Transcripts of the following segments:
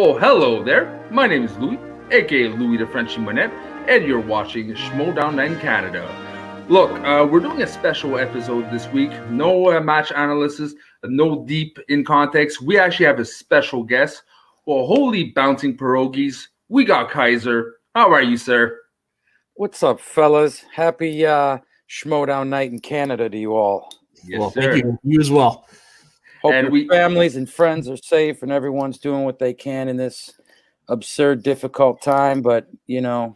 Well, hello there. My name is Louis, aka Louis the Frenchie Monette, and you're watching Schmoedown Night In Canada. Look, we're doing a special episode this week. No match analysis, no deep in context. We actually have a special guest. Well, holy bouncing pierogies, we got Kaiser. How are you, sir? What's up, fellas? Happy Schmoedown Night in Canada to you all. Yes, well, sir. thank you. You as well. Hope And your families and friends are safe and everyone's doing what they can in this absurd, difficult time. But, you know,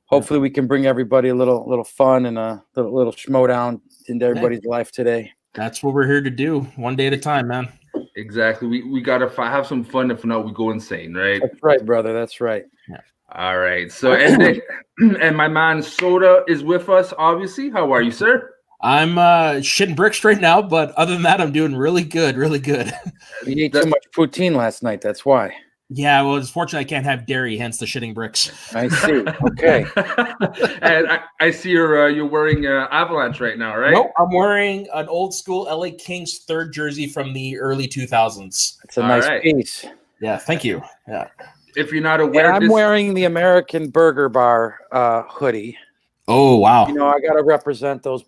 hopefully we can bring everybody a little fun and a little Schmoedown into everybody's life today. That's what we're here to do, one day at a time, man. Exactly. We got to have some fun. If not, we go insane, right? That's right, brother. That's right. All right. So, and my man Soda is with us, obviously. How are you, sir? I'm shitting bricks right now, but other than that, I'm doing really good, really good. You ate too much poutine last night. That's why. Yeah, well, it's fortunate I can't have dairy, hence the shitting bricks. I see. Okay. And I see you're wearing Avalanche right now, right? Nope, I'm wearing an old school LA Kings third jersey from the early 2000s. It's a nice piece. Yeah, thank you. Yeah. If you're not aware, I'm wearing the American Burger Bar hoodie. Oh, wow. You know, I got to represent those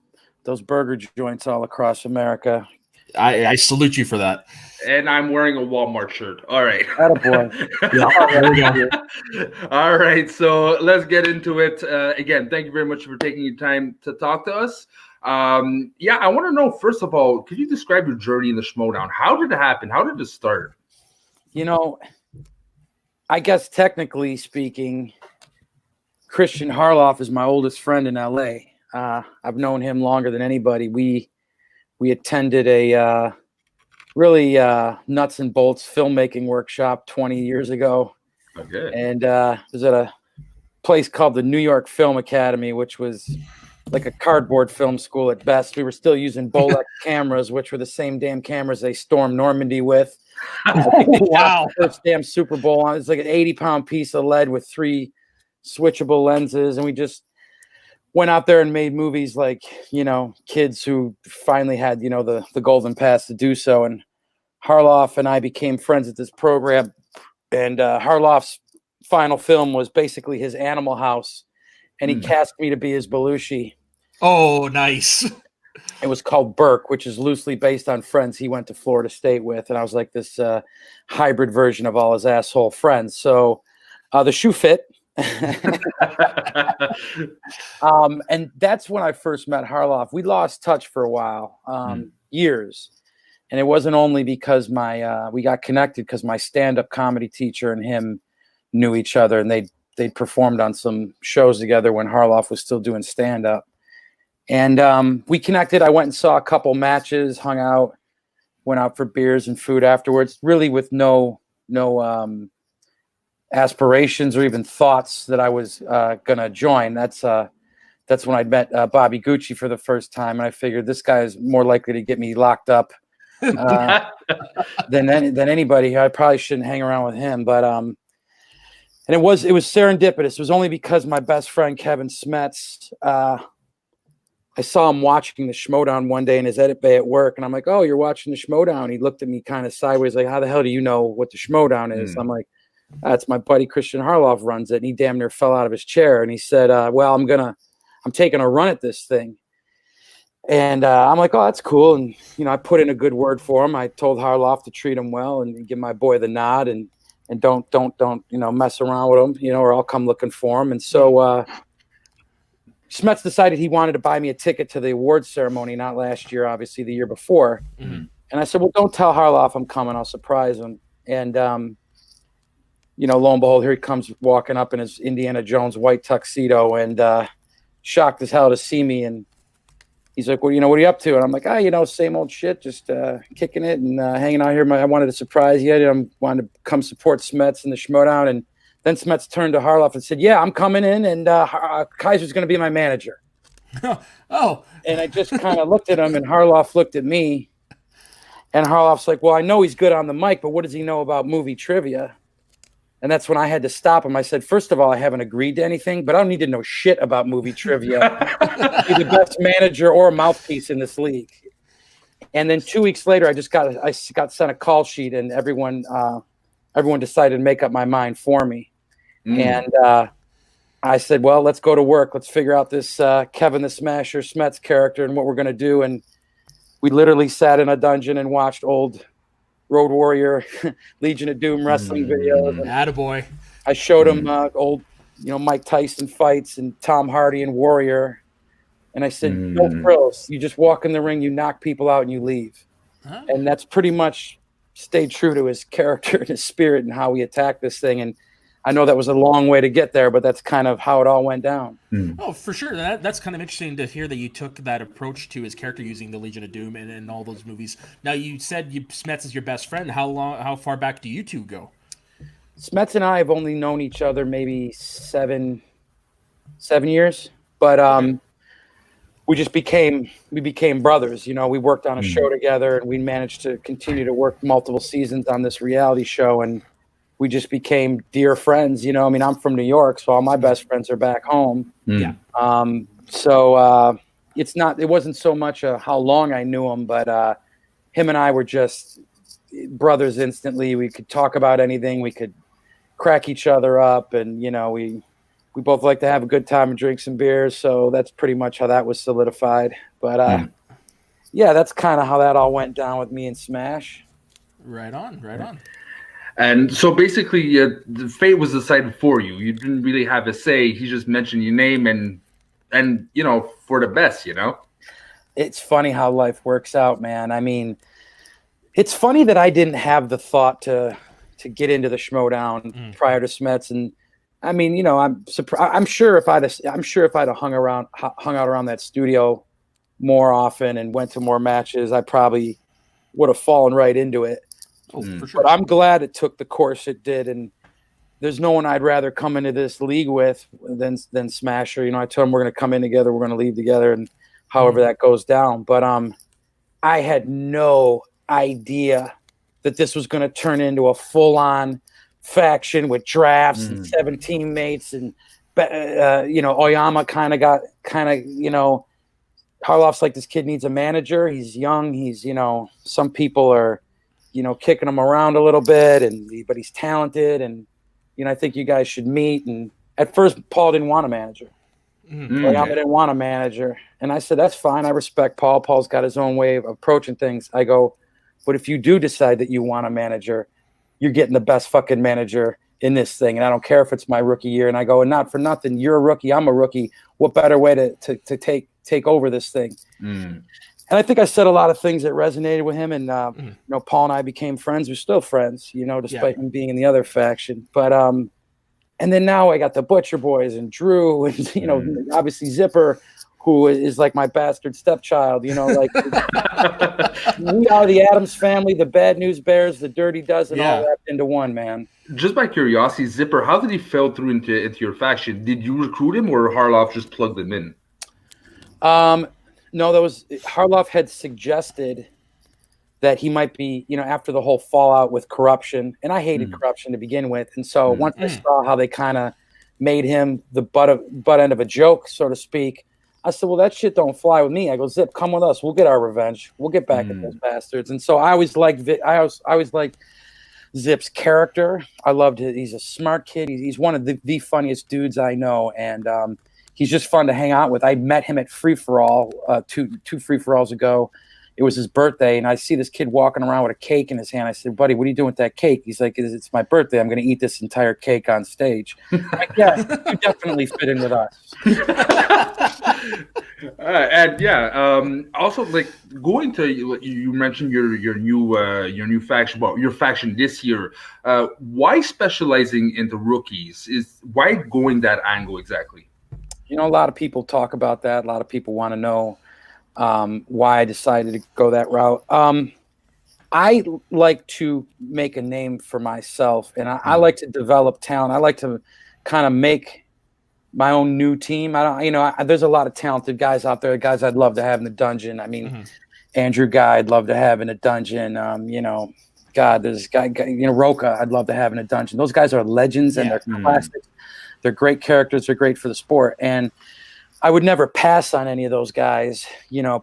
burger joints all across America. I salute you for that. And I'm wearing a Walmart shirt. All right. Attaboy. All right. So let's get into it. Again, thank you very much for taking your time to talk to us. I want to know, first of all, could you describe your journey in the Schmoedown? How did it happen? How did it start? You know, I guess technically speaking, Christian Harloff is my oldest friend in LA. I've known him longer than anybody. We attended a really nuts and bolts filmmaking workshop 20 years ago. Okay. And it was at a place called the New York Film Academy, which was like a cardboard film school at best. We were still using Bolex cameras, which were the same damn cameras they stormed Normandy with. Wow. First damn Super Bowl on. It's like an 80-pound piece of lead with 3 switchable lenses. And we just went out there and made movies like, you know, kids who finally had, you know, the golden pass to do so. And Harloff and I became friends at this program. And Harloff's final film was basically his Animal House. And he cast me to be his Belushi. Oh, nice. It was called Burke, which is loosely based on friends he went to Florida State with. And I was like this hybrid version of all his asshole friends. So the shoe fit. And that's when I first met Harloff. We lost touch for a while, years. And it wasn't only because we got connected because my stand-up comedy teacher and him knew each other, and they'd performed on some shows together when Harloff was still doing stand-up. And we connected. I went and saw a couple matches, hung out, went out for beers and food afterwards, really with no aspirations or even thoughts that I was going to join. That's when I met Bobby Gucci for the first time. And I figured this guy is more likely to get me locked up than anybody. I probably shouldn't hang around with him. But and it was serendipitous. It was only because my best friend, Kevin Smets, I saw him watching the Schmoedown one day in his edit bay at work. And I'm like, oh, you're watching the Schmoedown? He looked at me kind of sideways like, how the hell do you know what the Schmoedown is? I'm like, that's my buddy Christian Harloff runs it. And he damn near fell out of his chair. And he said, well, I'm taking a run at this thing. And I'm like, oh, that's cool. And, you know, I put in a good word for him. I told Harloff to treat him well and give my boy the nod and don't, you know, mess around with him, you know, or I'll come looking for him. And so Smets decided he wanted to buy me a ticket to the awards ceremony, not last year, obviously the year before. Mm-hmm. And I said, well, don't tell Harloff I'm coming. I'll surprise him. And, you know, lo and behold, here he comes walking up in his Indiana Jones white tuxedo and shocked as hell to see me. And he's like, well, you know, what are you up to? And I'm like, you know, same old shit, just kicking it and hanging out here. I wanted to surprise you. I wanted to come support Smets in the Schmoedown. And then Smets turned to Harloff and said, yeah, I'm coming in and Kaiser's going to be my manager. Oh. And I just kind of looked at him and Harloff looked at me. And Harloff's like, well, I know he's good on the mic, but what does he know about movie trivia? And that's when I had to stop him. I said, first of all, I haven't agreed to anything, but I don't need to know shit about movie trivia. Be the best manager or mouthpiece in this league. And then 2 weeks later, I got sent a call sheet, and everyone everyone decided to make up my mind for me. And I said, well, let's go to work. Let's figure out this Kevin the Smasher Smets character and what we're going to do. And we literally sat in a dungeon and watched old Road Warrior, Legion of Doom wrestling videos. Attaboy. I showed him old, Mike Tyson fights and Tom Hardy and Warrior. And I said, no frills. You just walk in the ring, you knock people out, and you leave. And that's pretty much stayed true to his character and his spirit and how he attacked this thing. And I know that was a long way to get there, but that's kind of how it all went down. Oh, for sure. That's kind of interesting to hear that you took that approach to his character using the Legion of Doom and all those movies. Now, you said Smets is your best friend. How far back do you two go? Smets and I have only known each other maybe seven years, but we became brothers. We worked on a show together, and we managed to continue to work multiple seasons on this reality show, and we just became dear friends. I'm from New York, so all my best friends are back home. Yeah. So it wasn't so much how long I knew him, but him and I were just brothers instantly. We could talk about anything. We could crack each other up, and we both like to have a good time and drink some beers. So that's pretty much how that was solidified. But yeah, that's kind of how that all went down with me and Smash. Right on. And so basically, the fate was decided for you. You didn't really have a say. He just mentioned your name, and for the best. It's funny how life works out, man. I mean, it's funny that I didn't have the thought to get into the Schmoedown prior to Smets, and I mean, I'm surprised. I'm sure if I'd have hung out around that studio more often and went to more matches, I probably would have fallen right into it. Oh, for sure. But I'm glad it took the course it did, and there's no one I'd rather come into this league with than Smasher. I told him we're going to come in together, we're going to leave together, and however that goes down. But I had no idea that this was going to turn into a full-on faction with drafts and 7 teammates, and Oyama kind of Harloff's like, this kid needs a manager. He's young. He's some people are kicking him around a little bit, but he's talented, and I think you guys should meet. And at first, Paul didn't want a manager. Oyama didn't want a manager, and I said, that's fine. I respect Paul. Paul's got his own way of approaching things. I go, but if you do decide that you want a manager, you're getting the best fucking manager in this thing. And I don't care if it's my rookie year. And I go, and not for nothing, you're a rookie, I'm a rookie. What better way to take over this thing? And I think I said a lot of things that resonated with him. And, Paul and I became friends. We're still friends, despite him being in the other faction. But, and then now I got the Butcher Boys and Drew and, obviously Zipper, who is like my bastard stepchild, like we are the Addams family, the Bad News Bears, the Dirty Dozen, all wrapped into one, man. Just by curiosity, Zipper, how did he fall through into your faction? Did you recruit him, or Harloff just plugged him in? No, Harloff had suggested that he might be, after the whole fallout with corruption, and I hated corruption to begin with, and so once I saw how they kind of made him the butt end of a joke, so to speak, I said, well, that shit don't fly with me. I go, Zip, come with us. We'll get our revenge. We'll get back at those bastards. And so I always liked Zip's character. I loved it. He's a smart kid. He's one of the funniest dudes I know, and he's just fun to hang out with. I met him at Free For All two Free For Alls ago. It was his birthday, and I see this kid walking around with a cake in his hand. I said, buddy, what are you doing with that cake? He's like, it's my birthday. I'm going to eat this entire cake on stage. I'm like, yeah, you definitely fit in with us. Also, like, going to you mentioned your new faction, your faction this year. Why specializing into rookies? Why going that angle exactly? A lot of people talk about that. A lot of people want to know why I decided to go that route. I like to make a name for myself, and I like to develop talent. I like to kind of make my own new team. There's a lot of talented guys out there, guys I'd love to have in the dungeon. I mean, Andrew Guy I'd love to have in a dungeon. There's guy, Roca I'd love to have in a dungeon. Those guys are legends, and they're classics. They're great characters. They're great for the sport. And I would never pass on any of those guys,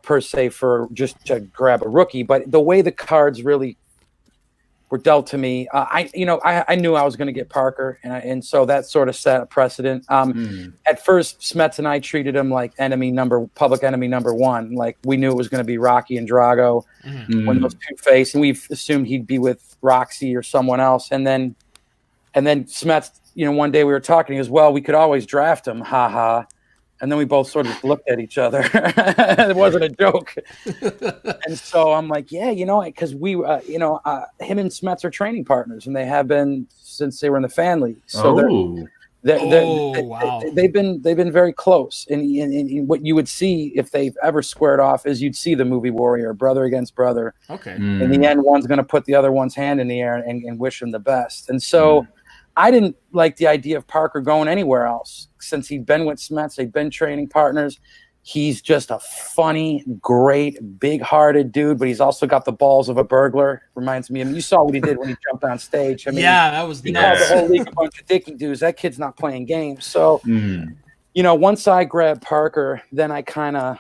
per se, for just to grab a rookie. But the way the cards really were dealt to me. I knew I was going to get Parker, and so that sort of set a precedent. At first, Smets and I treated him like public enemy number one. Like we knew it was going to be Rocky and Drago when those two faced, and we assumed he'd be with Roxy or someone else. And then Smets, one day we were talking, he goes, well, we could always draft him, haha. And then we both sort of looked at each other. It wasn't a joke. And so I'm like, yeah, because we, him and Smets are training partners, and they have been since they were in the family. So wow. They've been very close. And what you would see if they've ever squared off is you'd see the movie Warrior, brother against brother. Okay. In the end, one's going to put the other one's hand in the air and wish him the best. And so I didn't like the idea of Parker going anywhere else since he'd been with Smets. They'd been training partners. He's just a funny, great, big-hearted dude, but he's also got the balls of a burglar. Reminds me of him. You saw what he did when he jumped on stage. I mean, that was he called the whole league a bunch of dicky dudes. That kid's not playing games. So, once I grabbed Parker, then I kind of,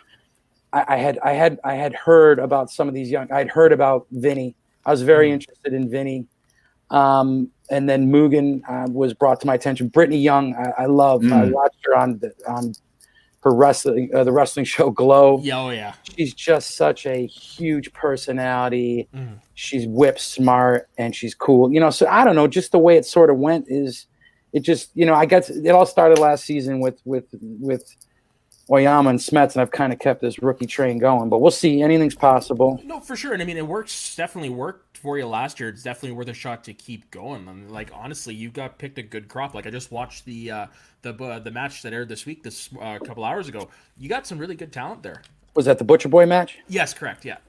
I had heard about some of these young. I'd heard about Vinny. I was very interested in Vinny. And then Mugen was brought to my attention. Brittany Young, I love. I watched her on her wrestling, the wrestling show Glow. Oh yeah, she's just such a huge personality. She's whip smart and she's cool. So I don't know. Just the way it sort of went is, it just I guess it all started last season with Oyama and Smets, and I've kind of kept this rookie train going. But we'll see. Anything's possible. No, for sure. And I mean, definitely worked for you last year. It's definitely worth a shot to keep going. I mean, like honestly, you got picked a good crop. Like I just watched the match that aired this week, a couple hours ago. You got some really good talent there. Was that the Butcher Boy match? Yes, correct. Yeah.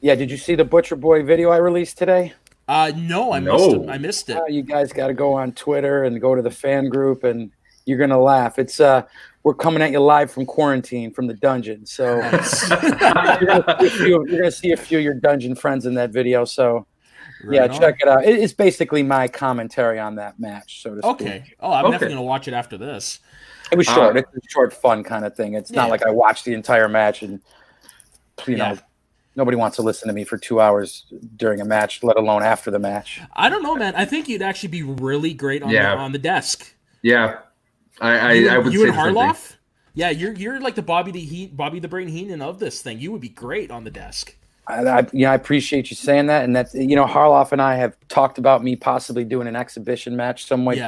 Yeah. Did you see the Butcher Boy video I released today? No, I missed it. You guys got to go on Twitter and go to the fan group, and you're gonna laugh. It's we're coming at you live from quarantine from the dungeon. So you're gonna see a few of your dungeon friends in that video. So check it out. It's basically my commentary on that match, so to speak. Okay. Oh, I'm definitely gonna watch it after this. It was short. It's a short, fun kind of thing. It's not like I watched the entire match and nobody wants to listen to me for 2 hours during a match, let alone after the match. I don't know, man. I think you'd actually be really great on the desk. Yeah. I would you say and Harloff? Yeah, you're like the Bobby the Brain Heenan of this thing. You would be great on the desk. I appreciate you saying that, and that's Harloff and I have talked about me possibly doing an exhibition match some way.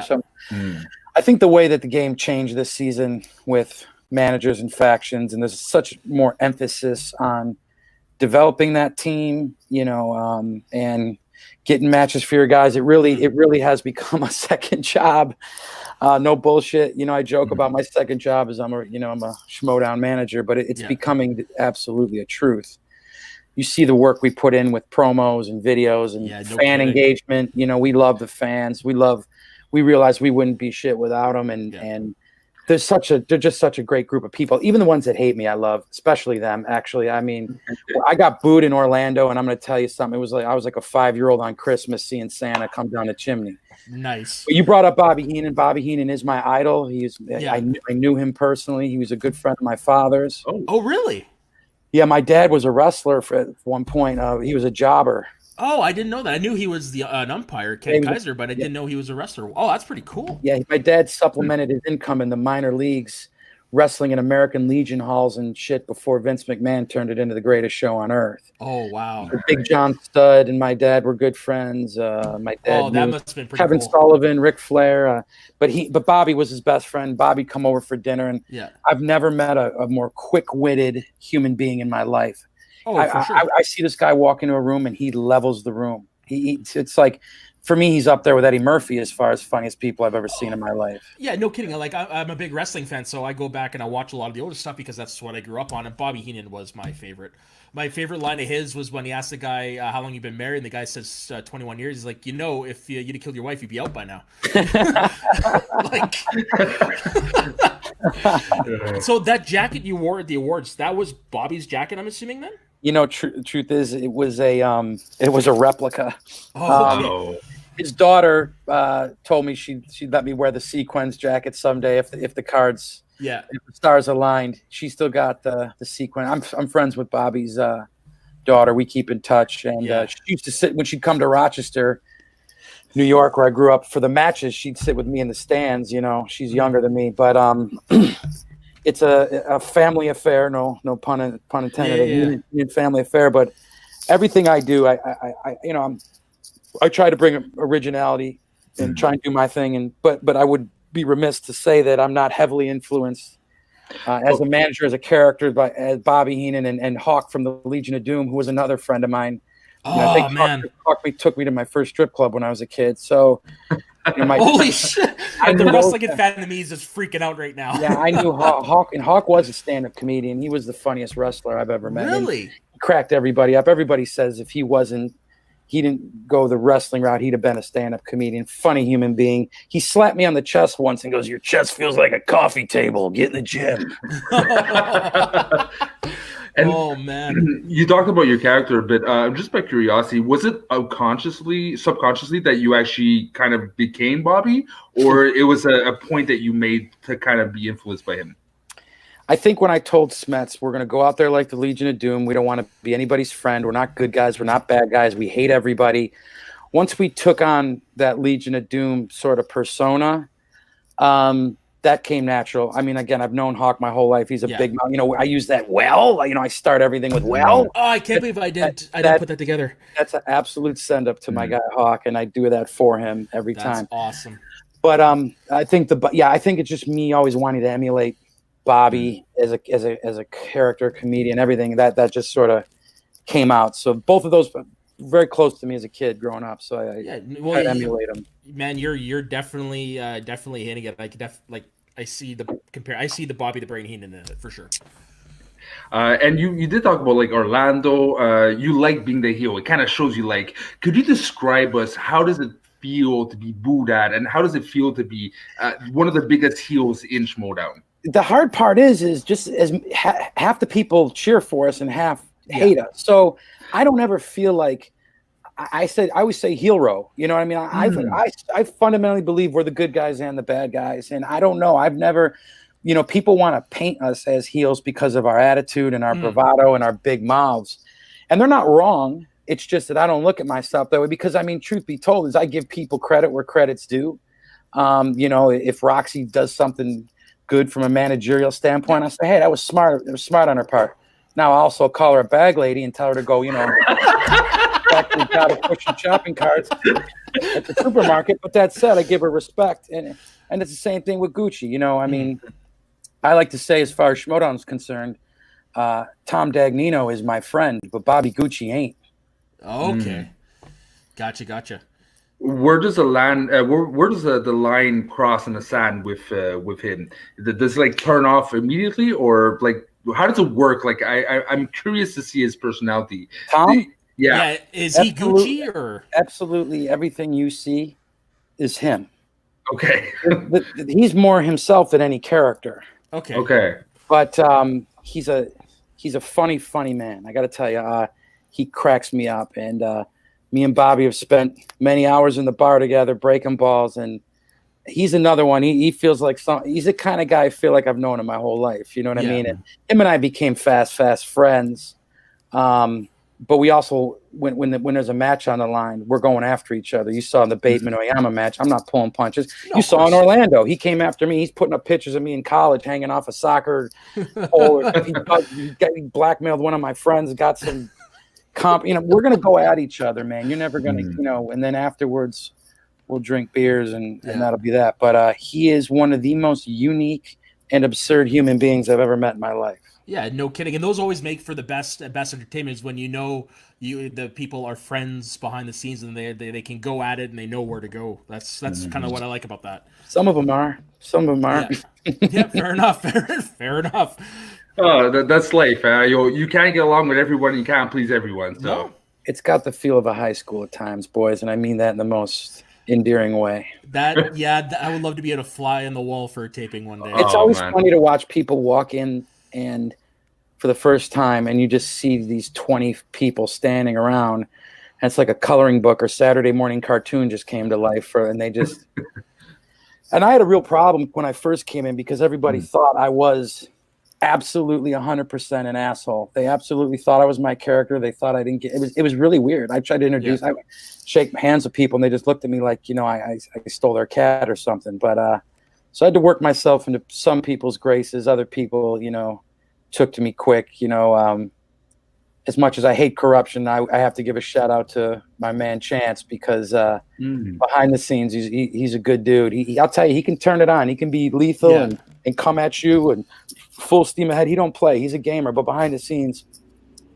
I think the way that the game changed this season with managers and factions, and there's such more emphasis on developing that team, and getting matches for your guys. It really has become a second job. No bullshit. I joke about my second job is I'm a Schmoedown manager, but it's becoming absolutely a truth. You see the work we put in with promos and videos and fan engagement. We love the fans. We realize we wouldn't be shit without them. And they're just such a great group of people. Even the ones that hate me, I love, especially them. Actually, I mean, I got booed in Orlando, and I'm going to tell you something. It was like I was like a 5-year-old on Christmas seeing Santa come down the chimney. Nice. But you brought up Bobby Heenan. Bobby Heenan is my idol. I knew him personally. He was a good friend of my father's. Oh, really? Yeah, my dad was a wrestler at one point. He was a jobber. Oh, I didn't know that. I knew he was an umpire, Kaiser, but I didn't know he was a wrestler. Oh, that's pretty cool. Yeah, my dad supplemented his income in the minor leagues, wrestling in American Legion halls and shit before Vince McMahon turned it into the greatest show on earth. Oh, wow. So Big John Studd and my dad were good friends. My dad that must have been pretty Kevin cool. Sullivan, Ric Flair. But Bobby was his best friend. Bobby come over for dinner, and I've never met a more quick-witted human being in my life. Oh, for sure. I see this guy walk into a room and he levels the room. It's like, for me, he's up there with Eddie Murphy as far as funniest people I've ever seen in my life. Yeah, no kidding. Like I'm a big wrestling fan, so I go back and I watch a lot of the older stuff because that's what I grew up on. And Bobby Heenan was my favorite. My favorite line of his was when he asked the guy how long you've been married, and the guy says 21 years. He's like, if you'd have killed your wife, you'd be out by now. So that jacket you wore at the awards, that was Bobby's jacket, I'm assuming then? Truth is, it was a replica. Oh, his daughter told me she'd let me wear the sequins jacket someday if the cards, if the stars aligned. She still got the sequin. I'm friends with Bobby's daughter. We keep in touch, and she used to sit when she'd come to Rochester, New York, where I grew up, for the matches. She'd sit with me in the stands. You know, she's younger than me, but it's a family affair. No pun intended. A family affair, but everything I do, I try to bring originality and try and do my thing. But I would be remiss to say that I'm not heavily influenced as a manager, as a character, as Bobby Heenan and Hawk from the Legion of Doom, who was another friend of mine. I think Hawk took me to my first strip club when I was a kid. So, holy shit! The wrestling fan in me is just freaking out right now. Yeah, I knew Hawk, and Hawk was a stand-up comedian. He was the funniest wrestler I've ever met. Really? He cracked everybody up. Everybody says if he didn't go the wrestling route, he'd have been a stand-up comedian. Funny human being. He slapped me on the chest once and goes, "Your chest feels like a coffee table. Get in the gym." And man, you talked about your character a bit. Just by curiosity, was it subconsciously that you actually kind of became Bobby, or it was a point that you made to kind of be influenced by him? I think when I told Smets, we're going to go out there like the Legion of Doom. We don't want to be anybody's friend. We're not good guys. We're not bad guys. We hate everybody. Once we took on that Legion of Doom sort of persona, that came natural. I mean, again, I've known Hawk my whole life. He's a big mouth. I use that I start everything with well. Oh, I can't believe I didn't put that together. That's an absolute send up to my guy Hawk, and I do that for him every time. That's awesome. But I think it's just me always wanting to emulate Bobby as a character, comedian, everything that just sort of came out. So both of those very close to me as a kid growing up. So I emulate them. Man, you're definitely hitting it. I see the Bobby the Brain Heenan in it for sure. And you did talk about like Orlando. You like being the heel. It kind of shows you like. Could you describe us? How does it feel to be booed at, and how does it feel to be one of the biggest heels in Schmoedown? The hard part is just as half the people cheer for us and half hate us. So I don't ever feel like I always say heel row. You know what I mean? I fundamentally believe we're the good guys and the bad guys. And I don't know. I've never, people want to paint us as heels because of our attitude and our bravado and our big mouths. And they're not wrong. It's just that I don't look at myself that way because, I mean, truth be told, is I give people credit where credit's due. If Roxy does something good from a managerial standpoint, I say, hey, that was smart. It was smart on her part. Now I also call her a bag lady and tell her to go, back to the job of pushing shopping carts at the supermarket. But that said, I give her respect. And it's the same thing with Gucci. I mean, I like to say, as far as Schmoedown is concerned, Tom Dagnino is my friend, but Bobby Gucci ain't. Okay. Gotcha. Where does the line? Where does the line cross in the sand with him? Does it like turn off immediately, or like how does it work? Like I'm curious to see his personality. Tom, yeah. Is he Gucci or absolutely everything you see is him? Okay, he's more himself than any character. Okay, but he's a funny man. I got to tell you, he cracks me up, and me and Bobby have spent many hours in the bar together breaking balls, and he's another one. He feels like he's the kind of guy I feel like I've known him my whole life. You know what I mean? And him and I became fast friends. But we also, when there's a match on the line, we're going after each other. You saw in the Bateman Oyama match, I'm not pulling punches. No, you saw in Orlando, he came after me. He's putting up pictures of me in college hanging off a soccer pole. He blackmailed one of my friends, got some comp. We're going to go at each other, man. You're never going to, and then afterwards we'll drink beers and that'll be that. But he is one of the most unique and absurd human beings I've ever met in my life. Yeah, no kidding. And those always make for the best entertainment is when the people are friends behind the scenes and they can go at it and they know where to go. That's kind of what I like about that. Some of them are. Yeah, fair enough. Fair enough. Oh, that's life. You can't get along with everyone. You can't please everyone. So no. It's got the feel of a high school at times, boys, and I mean that in the most endearing way. I would love to be able to fly on the wall for a taping one day. It's always funny to watch people walk in and for the first time, and you just see these 20 people standing around, and it's like a coloring book or Saturday morning cartoon just came to life. And they just, and I had a real problem when I first came in because everybody thought I was absolutely 100% an asshole. They absolutely thought I was my character. They thought I didn't get it. It was really weird. I tried to introduce, I would shake hands with people, and they just looked at me like, I stole their cat or something. But so I had to work myself into some people's graces. Other people, took to me quick. As much as I hate corruption, I have to give a shout out to my man Chance, because behind the scenes, he's a good dude. I'll tell you, he can turn it on. He can be lethal and come at you and full steam ahead. He don't play. He's a gamer, but behind the scenes,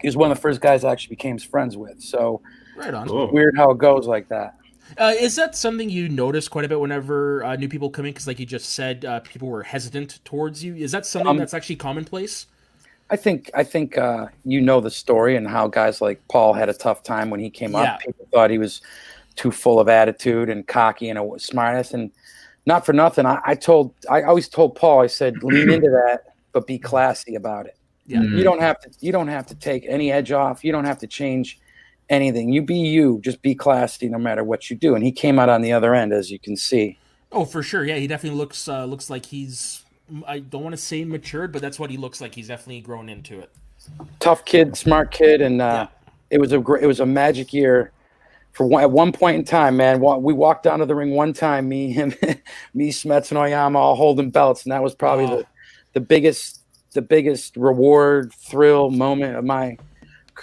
he was one of the first guys I actually became friends with. So right on. It's weird how it goes like that. Is that something you notice quite a bit whenever new people come in? Because like you just said, people were hesitant towards you. Is that something that's actually commonplace? I think the story and how guys like Paul had a tough time when he came up. People thought he was too full of attitude and cocky and a smartness. And not for nothing, I always told Paul, I said, lean into that, but be classy about it. Yeah. You don't have to take any edge off. You don't have to change anything. You be you. Just be classy no matter what you do. And he came out on the other end, as you can see. Oh, for sure. Yeah, he definitely looks like he's, I don't want to say matured, but that's what he looks like. He's definitely grown into it. Tough kid, smart kid, and it was a magic year. At one point in time, man, we walked down to the ring one time, me, him, Smets, and Oyama, all holding belts, and that was probably the biggest reward, thrill moment of my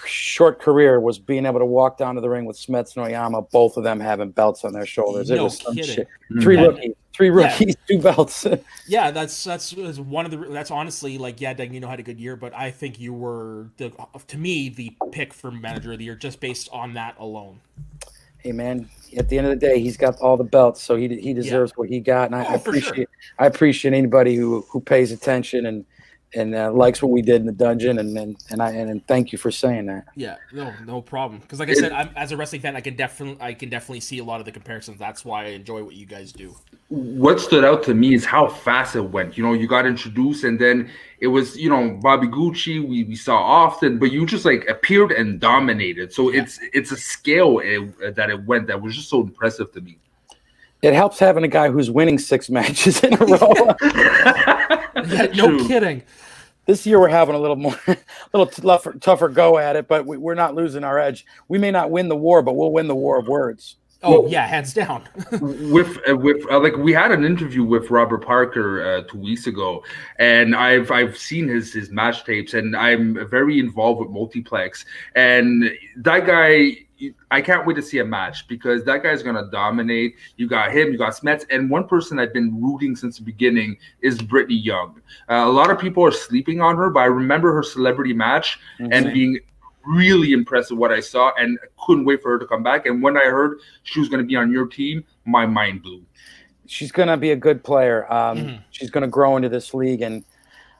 short career, was being able to walk down to the ring with Smets and Oyama, both of them having belts on their shoulders. It was some shit. Three rookies, 2 belts. Yeah, that's one of the. That's honestly Doug, had a good year, but I think you were to me the pick for manager of the year just based on that alone. Hey man, at the end of the day, he's got all the belts, so he deserves what he got, and I appreciate anybody who pays attention and likes what we did in the dungeon, and thank you for saying that. Yeah, no problem. Because like I said, as a wrestling fan, I can definitely see a lot of the comparisons. That's why I enjoy what you guys do. What stood out to me is how fast it went. You got introduced, and then it was Bobby Gucci we saw often, but you just appeared and dominated. So it's a scale that it went that was just so impressive to me. It helps having a guy who's winning 6 matches in a row. No kidding. This year we're having a little tougher go at it, but we're not losing our edge. We may not win the war, but we'll win the war of words. Oh yeah, hands down. with we had an interview with Robert Parker 2 weeks ago, and I've seen his match tapes, and I'm very involved with Multiplex, and that guy, I can't wait to see a match because that guy's gonna dominate. You got him, you got Smets, and one person I've been rooting since the beginning is Brittany Young. A lot of people are sleeping on her, but I remember her celebrity match and being really impressed with what I saw, and couldn't wait for her to come back. And when I heard she was going to be on your team, my mind blew. She's going to be a good player. She's going to grow into this league, and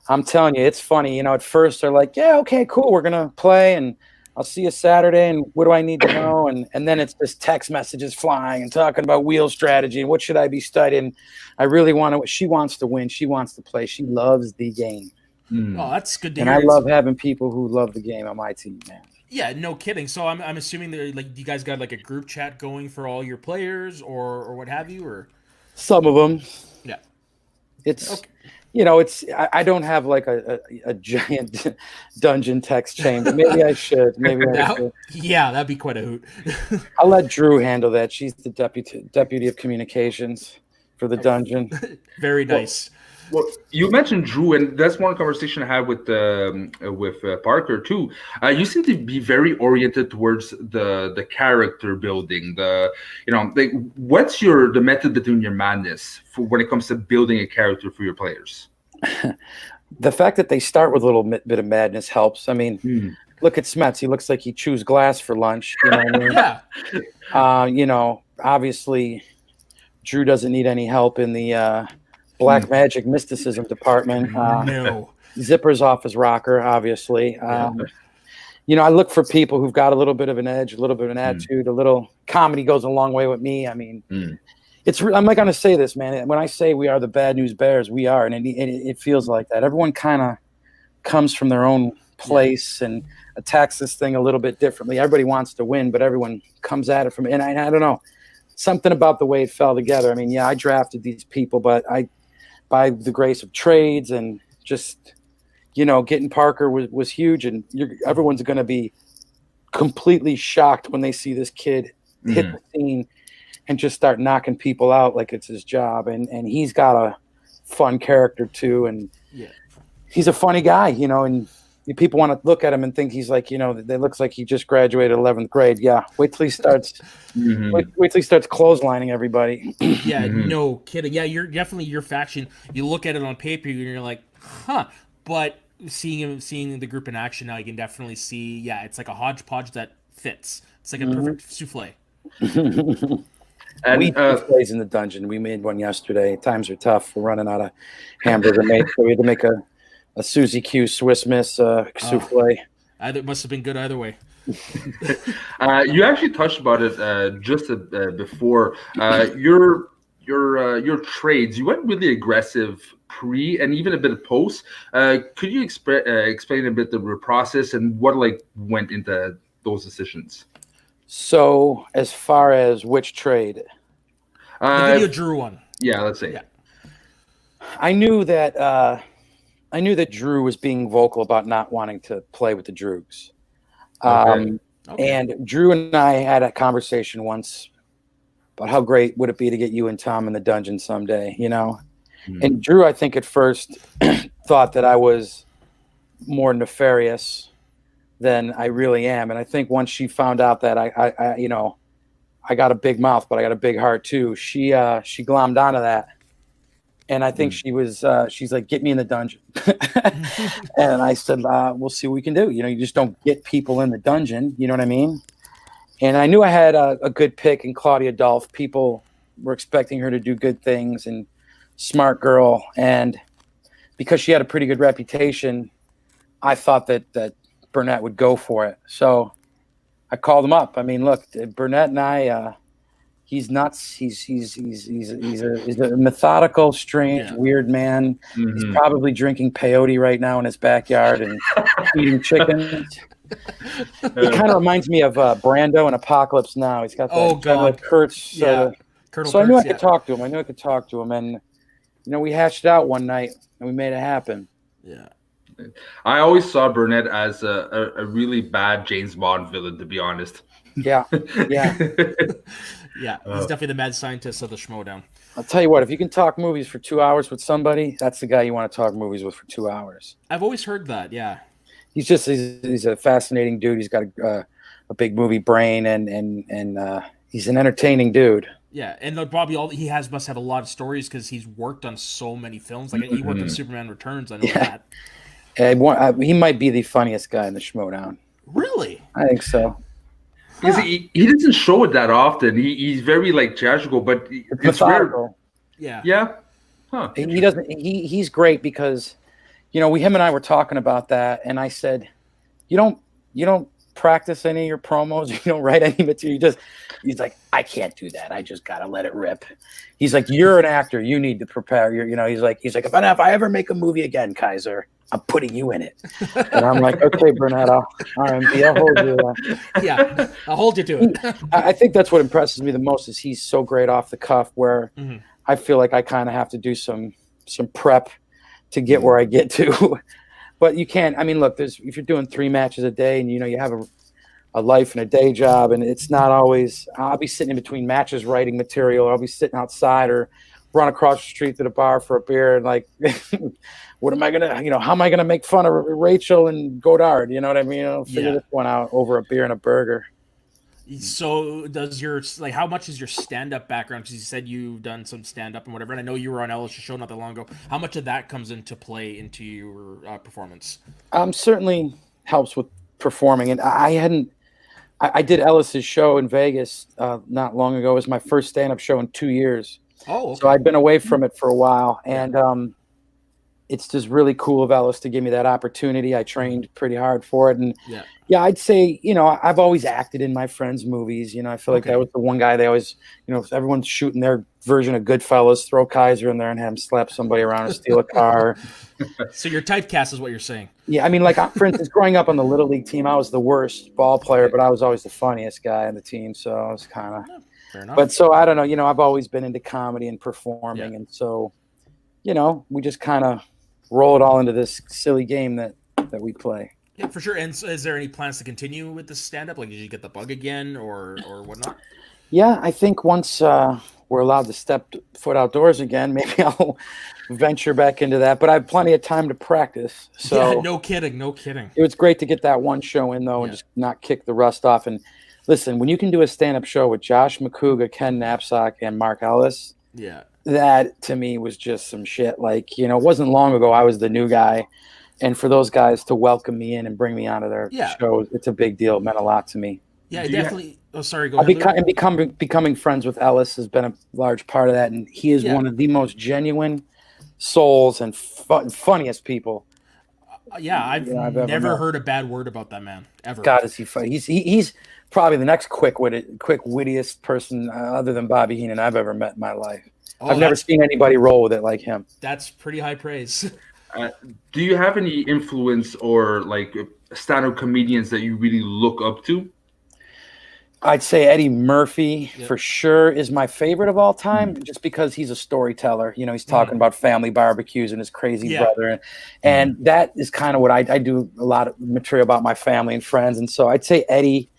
I'm telling you, it's funny. At first they're like, yeah, okay, cool, we're going to play, and I'll see you Saturday, and what do I need to know? And then it's just text messages flying and talking about wheel strategy and what should I be studying. I really want to. She wants to win. She wants to play. She loves the game. Oh, that's good to hear. And I love having people who love the game on my team, man. Yeah, no kidding. So I'm assuming that you guys got a group chat going for all your players or what have you, or some of them. Yeah, it's it's I don't have a giant dungeon text chain, but maybe I should. Yeah, that'd be quite a hoot. I'll let Drew handle that. She's the deputy of communications for the dungeon. Very nice. Well, you mentioned Drew, and that's one conversation I had with Parker too. You seem to be very oriented towards the character building. What's the method between your madness for when it comes to building a character for your players? The fact that they start with a little bit of madness helps. I mean, look at Smets. He looks like he chews glass for lunch. You know what I mean? Yeah. Obviously, Drew doesn't need any help in the Black Magic Mysticism department. No. Zipper's off his rocker, obviously. I look for people who've got a little bit of an edge, a little bit of an attitude, a little comedy goes a long way with me. I mean, I'm not going to say this, man. When I say we are the Bad News Bears, we are, and it feels like that. Everyone kind of comes from their own place and attacks this thing a little bit differently. Everybody wants to win, but everyone comes at it and I don't know, something about the way it fell together. I mean, I drafted these people, but by the grace of trades and just, getting Parker was huge, and everyone's going to be completely shocked when they see this kid hit the scene and just start knocking people out like it's his job. And he's got a fun character too, and he's a funny guy, and people want to look at him and think he's like, that looks like he just graduated 11th grade. Yeah, wait till he starts wait till he starts clotheslining everybody. Yeah, no kidding. Yeah, you're definitely your faction. You look at it on paper and you're like, huh, but seeing the group in action now, you can definitely see, it's like a hodgepodge that fits. It's like a perfect souffle. And we souffles in the dungeon. We made one yesterday. Times are tough. We're running out of hamburger meat, so we had to make a Suzy Q Swiss Miss souffle. It must have been good either way. You actually touched about it just before. Your trades. You went really aggressive pre and even a bit of post. Could you explain a bit the process and what went into those decisions? So, as far as which trade? The video Drew one. Yeah, let's say. Yeah. I knew that Drew was being vocal about not wanting to play with the Droogs. Okay. And Drew and I had a conversation once about how great would it be to get you and Tom in the dungeon someday, And Drew, I think at first thought that I was more nefarious than I really am. And I think once she found out that I got a big mouth, but I got a big heart too, she glommed onto that. And I think she's like, get me in the dungeon. And I said, we'll see what we can do. You just don't get people in the dungeon. You know what I mean? And I knew I had a good pick in Claudia Dolph. People were expecting her to do good things, and smart girl. And because she had a pretty good reputation, I thought that Burnett would go for it. So I called him up. I mean, look, Burnett and I, he's nuts. He's a methodical, strange, weird man. He's probably drinking peyote right now in his backyard and eating chickens. He kind of reminds me of Brando in Apocalypse Now. He's got that Kurtz. So I knew I could talk to him. And we hashed it out one night and we made it happen. Yeah. I always saw Burnett as a really bad James Bond villain, to be honest. Yeah. Yeah, he's definitely the mad scientist of the Schmoedown. I'll tell you what, if you can talk movies for 2 hours with somebody, that's the guy you want to talk movies with for 2 hours. I've always heard that, yeah. He's a fascinating dude. He's got a big movie brain, and he's an entertaining dude. Yeah, and probably must have a lot of stories because he's worked on so many films. Like he worked on Superman Returns, I know that. He might be the funniest guy in the Schmoedown. Really? I think so. He doesn't show it that often. He's very theatrical, but it's methodical. Yeah. Yeah. Huh. He doesn't. He's great because, him and I were talking about that, and I said, you don't practice any of your promos. You don't write any material. He's like, I can't do that. I just gotta let it rip. He's like, you're an actor. You need to prepare. He's like, if I ever make a movie again, Kaiser, I'm putting you in it. And I'm like, okay, Burnett, I'll hold you. Yeah, I'll hold you to it. I think that's what impresses me the most is he's so great off the cuff where I feel like I kind of have to do some prep to get where I get to. But you can't. I mean, look, if you're doing 3 matches a day and you have a life and a day job, and it's not always. I'll be sitting in between matches writing material, or I'll be sitting outside or run across the street to the bar for a beer, and like, what am I gonna? How am I gonna make fun of Rachel and Godard? You know what I mean? Figure this one out over a beer and a burger. So does how much is your stand-up background? Because you said you've done some stand-up and whatever, and I know you were on Ellis' show not that long ago. How much of that comes into play into your performance? Certainly helps with performing. And I did Ellis' show in Vegas not long ago. It was my first stand-up show in 2 years. Oh, okay. So I'd been away from it for a while. And it's just really cool of Ellis to give me that opportunity. I trained pretty hard for it. And yeah, I'd say, I've always acted in my friends' movies. I feel like that was the one guy they always, if everyone's shooting their version of Goodfellas, throw Kaiser in there and have him slap somebody around and steal a car. So your typecast is what you're saying. Yeah, I mean, for instance, growing up on the Little League team, I was the worst ball player, but I was always the funniest guy on the team. So I was kind of fair enough. But so I don't know, I've always been into comedy and performing. And so, we just kind of roll it all into this silly game that we play. Yeah, for sure. And so is there any plans to continue with the stand-up? Like, did you get the bug again or whatnot? Yeah, I think once we're allowed to step foot outdoors again, maybe I'll venture back into that. But I have plenty of time to practice. So yeah, no kidding. It was great to get that one show in, though, and just not kick the rust off. And listen, when you can do a stand-up show with Josh McCouga, Ken Knapsack, and Mark Ellis, that to me was just some shit. Like, it wasn't long ago I was the new guy. And for those guys to welcome me in and bring me onto their show, it's a big deal. It meant a lot to me. Yeah, definitely. Oh, sorry. Go ahead. Becoming friends with Ellis has been a large part of that, and he is one of the most genuine souls and funniest people. I've never heard a bad word about that man ever. God, is he funny? He's probably the next wittiest person other than Bobby Heenan I've ever met in my life. I've never seen anybody roll with it like him. That's pretty high praise. Do you have any influence or like stand-up comedians that you really look up to? I'd say Eddie Murphy for sure is my favorite of all time, just because he's a storyteller. He's talking about family barbecues and his crazy brother. And that is kind of what I do, a lot of material about my family and friends. And so I'd say Eddie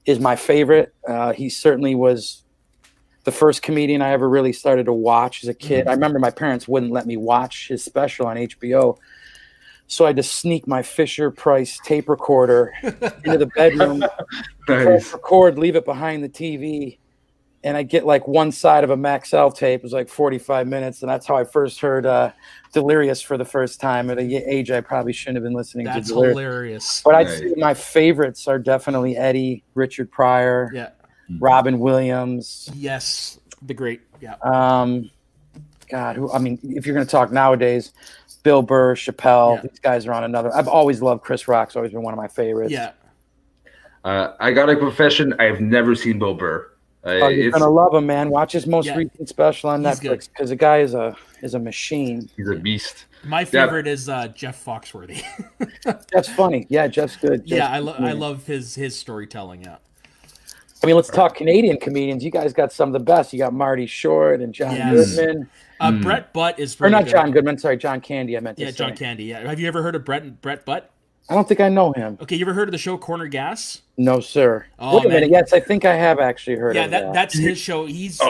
is my favorite. He certainly was the first comedian I ever really started to watch as a kid. I remember my parents wouldn't let me watch his special on HBO. So I had to sneak my Fisher-Price tape recorder into the bedroom, record, leave it behind the TV, and I get like one side of a Maxell tape. It was like 45 minutes, and that's how I first heard Delirious for the first time at an age I probably shouldn't have been listening to. That's hilarious. But I'd say my favorites are definitely Eddie, Richard Pryor, Robin Williams. Yes, the great. Yeah. God, if you're going to talk nowadays, Bill Burr, Chappelle, these guys are on another. I've always loved Chris Rock's always been one of my favorites. Yeah. I got a confession. I have never seen Bill Burr. You're gonna love him, man. Watch his most recent special on Netflix because the guy is a machine. He's a beast. My favorite is Jeff Foxworthy. Jeff's funny. Yeah, Jeff's good. I love his storytelling. Yeah. Let's talk Canadian comedians. You guys got some of the best. You got Marty Short and John Goodman. Brett Butt is really good. John Goodman. Sorry, John Candy. I meant to say. John Candy. Yeah. Have you ever heard of Brett Butt? I don't think I know him. Okay, you ever heard of the show Corner Gas? No, sir. Wait a minute. Yes, I think I have actually heard of that. Yeah, that's his show. He's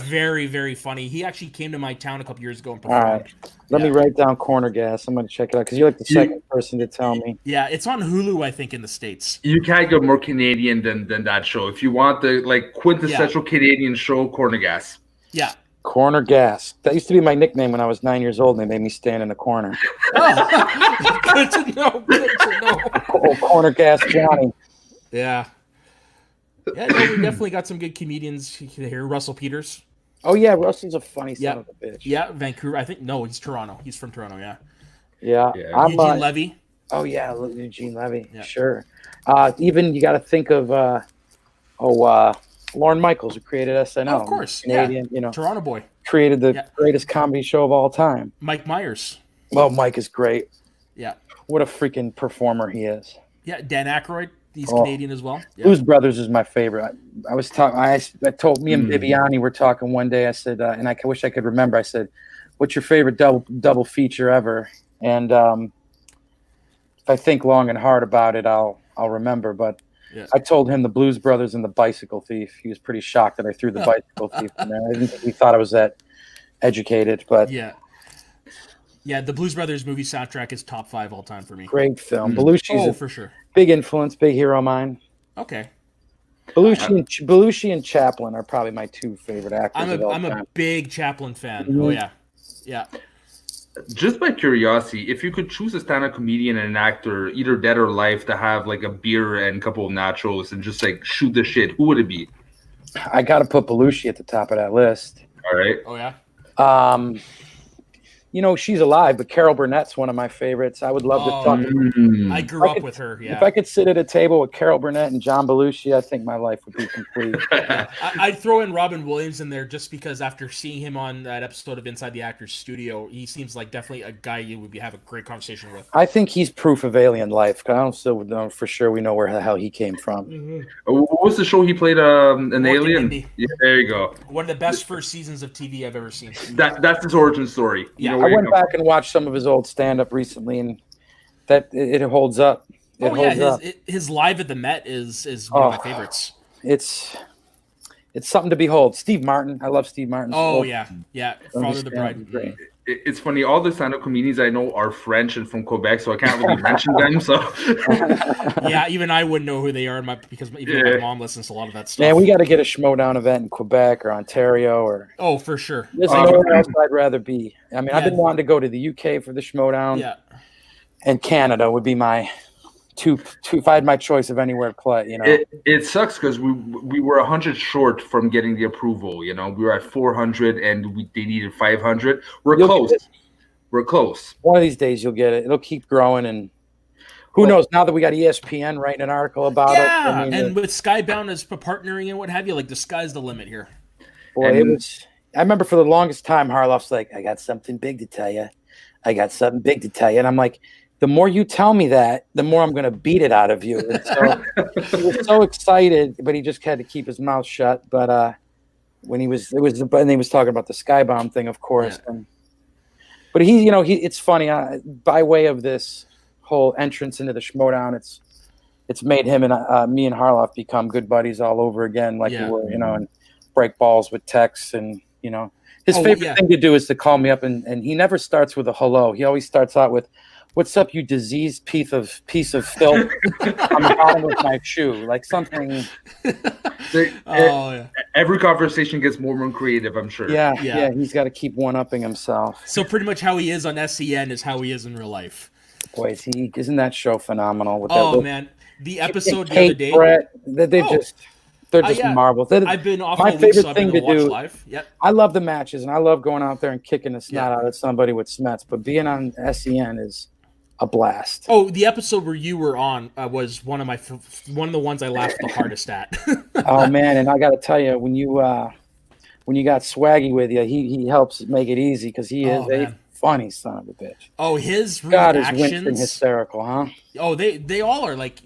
very, very funny. He actually came to my town a couple years ago and performed. All right. Let me write down Corner Gas. I'm going to check it out because you're like the second person to tell me. Yeah, it's on Hulu, I think, in the States. You can't go more Canadian than that show. If you want the quintessential Canadian show, Corner Gas. Yeah. Corner Gas. That used to be my nickname when I was 9 years old, and they made me stand in the corner. Oh, good to know. Oh, Corner Gas Johnny. Yeah. Yeah, no, we definitely got some good comedians here. Russell Peters. Oh, yeah, Russell's a funny son of a bitch. Yeah, Vancouver. I think, no, he's Toronto. He's from Toronto, yeah. Yeah. Eugene Levy. Oh, yeah, Eugene Levy. Yeah. Sure. Even you got to think of, Lorne Michaels, who created SNL. Oh, of course. Canadian, Toronto boy. Created the greatest comedy show of all time. Mike Myers. Well, Mike is great. Yeah. What a freaking performer he is. Yeah, Dan Aykroyd. He's Canadian as well. Yeah. Blues Brothers is my favorite. I was talking. I told me and Bibiani were talking one day. I said, and I wish I could remember. I said, "What's your favorite double feature ever?" And if I think long and hard about it, I'll remember. But I told him the Blues Brothers and the Bicycle Thief. He was pretty shocked that I threw the Bicycle Thief in there. I didn't think he thought I was that educated, but yeah, the Blues Brothers movie soundtrack is top 5 all time for me. Great film. Belushi's for sure. Big influence, big hero of mine. Okay. Belushi and Chaplin are probably my two favorite actors. I'm a big Chaplin fan. Mm-hmm. Oh yeah. Just by curiosity, if you could choose a stand-up comedian and an actor, either dead or alive, to have like a beer and a couple of nachos and just like shoot the shit, who would it be? I got to put Belushi at the top of that list. All right. Oh yeah. She's alive, but Carol Burnett's one of my favorites. I would love to talk. I grew up with her. Yeah. If I could sit at a table with Carol Burnett and John Belushi, I think my life would be complete. I'd throw in Robin Williams in there just because after seeing him on that episode of Inside the Actors Studio, he seems like definitely a guy you would have a great conversation with. I think he's proof of alien life. I don't still know for sure we know where the hell he came from. Mm-hmm. What was the show he played? An alien. Yeah, there you go. One of the best first seasons of TV I've ever seen. That's his origin story. You know I went back and watched some of his old stand-up recently, and that it holds up. His live at the Met is one of my favorites. It's something to behold. Steve Martin, I love Steve Martin. Father the Bride. It's funny. All the stand-up comedians I know are French and from Quebec, so I can't really mention them. So yeah, even I wouldn't know who they are because my mom listens to a lot of that stuff. Man, we got to get a Schmoedown event in Quebec or Ontario or. For sure. There's nowhere else I'd rather be. I mean, I've been wanting to go to the UK for the Schmoedown. Yeah. And Canada would be my if I had my choice of anywhere to play, It sucks because we were 100 short from getting the approval. We were at 400 and they needed 500. We're close. We're close. One of these days you'll get it. It'll keep growing, and who knows? Now that we got ESPN writing an article about it, and with Skybound as partnering and what have you, like the sky's the limit here. Boy, I remember for the longest time, Harloff's like, "I got something big to tell you. I got something big to tell you," and I'm like, the more you tell me that, the more I'm going to beat it out of you. And so he was so excited, but he just had to keep his mouth shut. But when he was talking about the Skybomb thing, of course. Yeah. But it's funny. By way of this whole entrance into the Schmoedown, it's made him and me and Harloff become good buddies all over again, like we were, and break balls with texts and his favorite thing to do is to call me up and he never starts with a hello. He always starts out with, "What's up, you diseased piece of filth on the bottom of my shoe?" Like something. Every conversation gets more and more creative, I'm sure. Yeah. He's got to keep one-upping himself. So pretty much how he is on SCN is how he is in real life. Boy, isn't that show phenomenal? Man, the episode the other day. Brett, they're just marbles. I've been off my favorite thing to do. Live. Yep. I love the matches, and I love going out there and kicking the snot out of somebody with Smets. But being on SCN is a blast. Oh, the episode where you were on was one of the ones I laughed the hardest at. Oh man, and I got to tell you, when you got Swaggy with you, he helps make it easy because he is a funny son of a bitch. Oh, his God reactions. is Winston hysterical, huh? Oh, they all are like.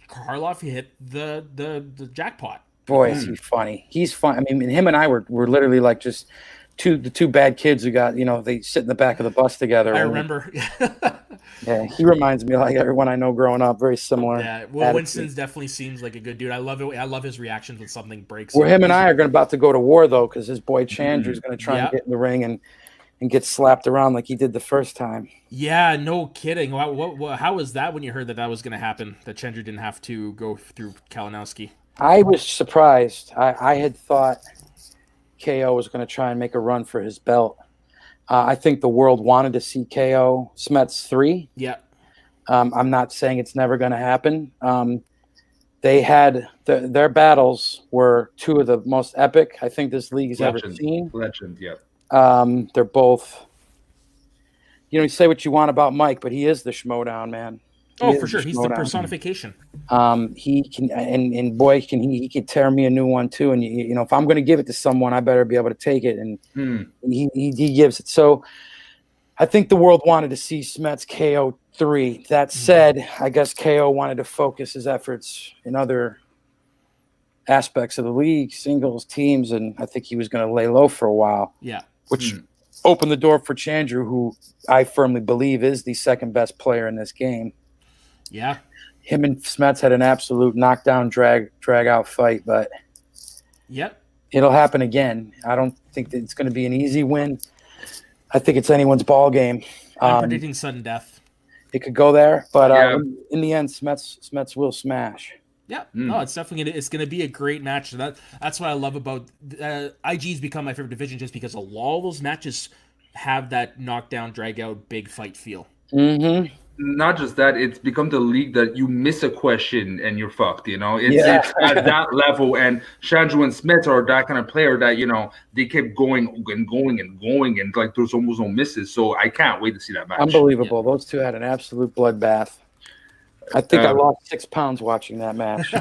Karloff hit the jackpot. Boy, is he funny. He's fun. I mean, him and I were literally like just the two bad kids who got, they sit in the back of the bus together. I remember. Yeah, he reminds me like everyone I know growing up, very similar. Yeah, well, Winston's definitely seems like a good dude. I love it. I love his reactions when something breaks. Well, him and I are about to go to war, though, because his boy Chandru is going to try and get in the ring and get slapped around like he did the first time. Yeah, no kidding. How was that when you heard that was going to happen, that Chandru didn't have to go through Kalinowski? I was surprised. I had thought KO was going to try and make a run for his belt. I think the world wanted to see KO Smets 3. Yeah. I'm not saying it's never going to happen. They had their battles were two of the most epic I think this league's ever seen. Legend, yeah. They're both, you say what you want about Mike, but he is the Schmoedown, man. For sure. He's the personification. He can, and boy, he can tear me a new one too. And if I'm going to give it to someone, I better be able to take it. And he gives it. So I think the world wanted to see Smets KO 3. That said, I guess KO wanted to focus his efforts in other aspects of the league, singles, teams, and I think he was going to lay low for a while. Yeah. Which opened the door for Chandru, who I firmly believe is the second best player in this game. Yeah. Him and Smets had an absolute knockdown, drag out fight, but it'll happen again. I don't think that it's going to be an easy win. I think it's anyone's ball game. I'm predicting sudden death. It could go there, but in the end, Smets will smash. Yeah, no, it's definitely gonna be a great match. That's what I love about IG's become my favorite division, just because all those matches have that knockdown, drag out, big fight feel. Mm-hmm. Not just that, it's become the league that you miss a question and you're fucked. It's at that level. And Chandru and Smets are that kind of player that they kept going and going and going, and like there's almost no misses. So I can't wait to see that match. Unbelievable. Those two had an absolute bloodbath. I think I lost 6 pounds watching that match.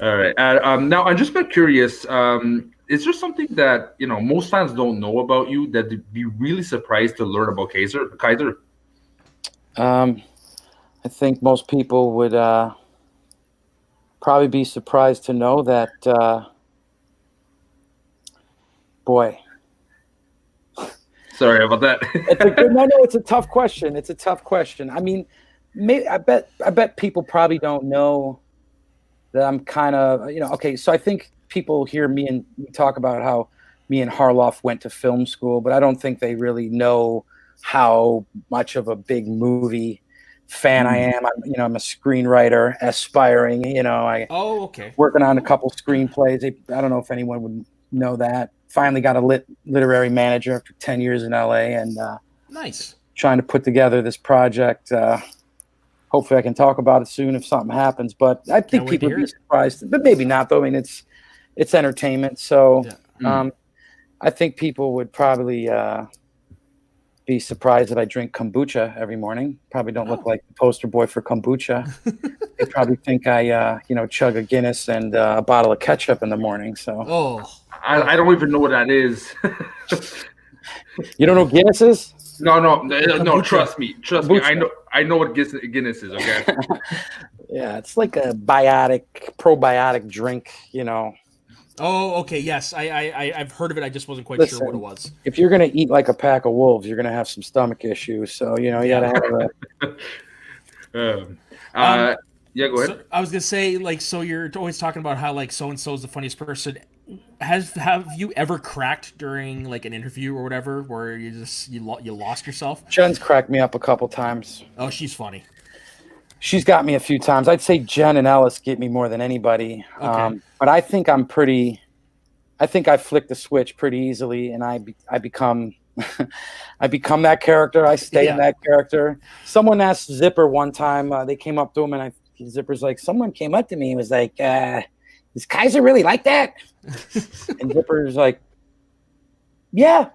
All right. Now, I'm just curious. Is there something that most fans don't know about you that they'd be really surprised to learn about Kaiser? I think most people would probably be surprised to know that. Boy. Sorry about that. No, it's a tough question. It's a tough question. I mean, I bet people probably don't know that I'm kind of, okay. So I think people hear me talk about how me and Harloff went to film school, but I don't think they really know how much of a big movie fan I am. I'm a screenwriter, aspiring. Working on a couple screenplays. I don't know if anyone would know that. Finally got a literary manager after 10 years in LA, and nice. Trying to put together this project. Hopefully I can talk about it soon if something happens, but I think people would be surprised, but maybe not though. I mean, it's entertainment. So I think people would probably be surprised that I drink kombucha every morning. Probably don't look like the poster boy for kombucha. They probably think I, chug a Guinness and a bottle of ketchup in the morning. So, I don't even know what that is. You don't know Guinness is? No. Trust me. I know what Guinness is. Okay. Yeah, it's like a probiotic drink. Oh, okay. Yes, I've heard of it. I just wasn't quite sure what it was. If you're gonna eat like a pack of wolves, you're gonna have some stomach issues. So you gotta have a. Yeah, go ahead. So, I was gonna say, so you're always talking about how so and so is the funniest person. Have you ever cracked during an interview or whatever where you lost yourself? Jen's cracked me up a couple times. Oh, she's funny. She's got me a few times. I'd say Jen and Ellis get me more than anybody. Okay. But I think I flick the switch pretty easily, and I become I become that character. I stay in that character. Someone asked Zipper one time. They came up to him, and Zipper's like, someone came up to me and was like, is Kaiser really like that? And Zipper's like, yeah,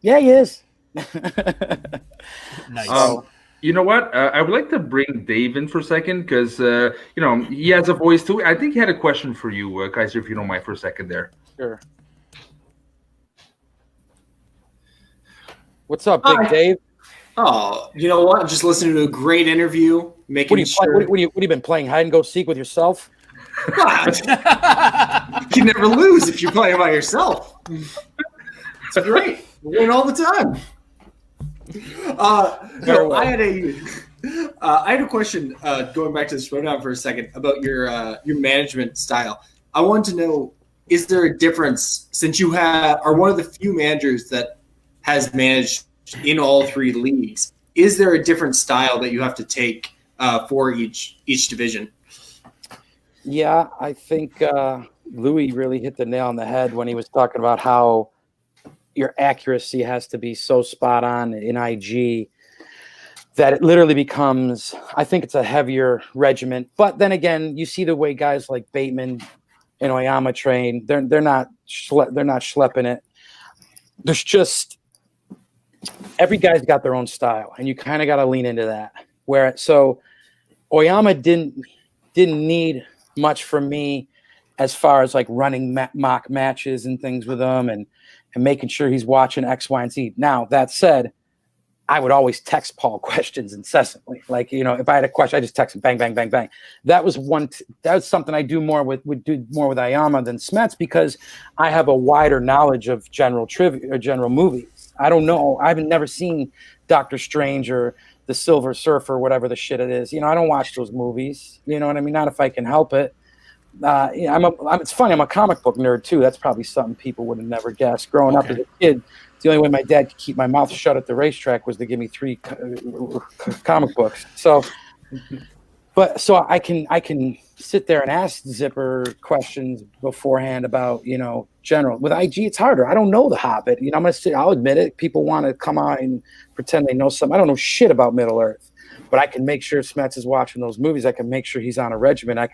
he is. Nice. You know what? I would like to bring Dave in for a second because, he has a voice too. I think he had a question for you, Kaiser, if you don't mind for a second there. Sure. What's up, Big Dave? Oh, you know what? I'm just listening to a great interview. What have you been playing? Hide and go seek with yourself? What? You can never lose if you're playing by yourself. It's great. We win all the time. I had a question going back to the Schmoedown for a second about your management style. I wanted to know, is there a difference since you are one of the few managers that has managed in all three leagues? Is there a different style that you have to take for each division? Yeah, I think Louis really hit the nail on the head when he was talking about how your accuracy has to be so spot on in IG that it literally becomes, I think it's a heavier regiment. But then again, you see the way guys like Bateman and Oyama train, they're not schlepping it. There's just, every guy's got their own style, and you kind of got to lean into that. So Oyama didn't need much from me as far as running mock matches and things with him and making sure he's watching X, Y, and Z. Now, that said, I would always text Paul questions incessantly. If I had a question, I just text him, bang, bang, bang, bang. That was something I would do more with Oyama than Smets because I have a wider knowledge of general trivia or general movies. I don't know. I've never seen Doctor Strange or The Silver Surfer, whatever the shit it is. I don't watch those movies. You know what I mean? Not if I can help it. It's funny. I'm a comic book nerd too. That's probably something people would have never guessed. Growing up as a kid, the only way my dad could keep my mouth shut at the racetrack was to give me 3 comic books. So I can sit there and ask Zipper questions beforehand about general. With IG, it's harder. I don't know The Hobbit. I'll admit it. People want to come out and pretend they know something. I don't know shit about Middle Earth, but I can make sure Smets is watching those movies. I can make sure he's on a regimen. I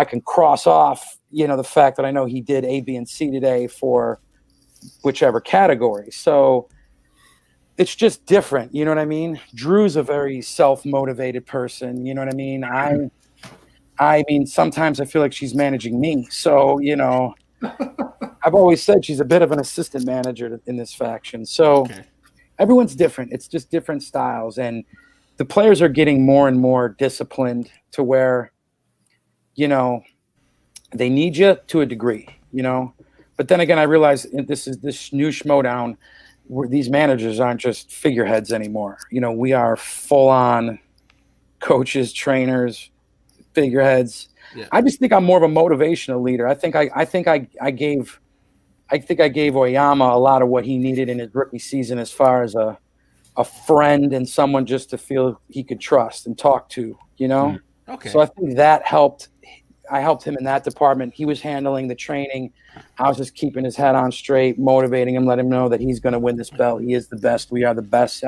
can cross off, the fact that I know he did A, B, and C today for whichever category. So it's just different. You know what I mean? Drew's a very self-motivated person. You know what I mean? I mean, sometimes I feel like she's managing me. So, I've always said she's a bit of an assistant manager in this faction. So everyone's different. It's just different styles. And the players are getting more and more disciplined to where, they need you to a degree, But then again, I realize this new Schmoedown, these managers aren't just figureheads anymore. You know, we are full on coaches, trainers, figureheads. Yeah. I just think I'm more of a motivational leader. I think I gave Oyama a lot of what he needed in his rookie season, as far as a friend and someone just to feel he could trust and talk to, you know? Okay. So I think that helped. I helped him in that department. He was handling the training. I was just keeping his head on straight, motivating him, letting him know that he's going to win this belt. He is the best. We are the best.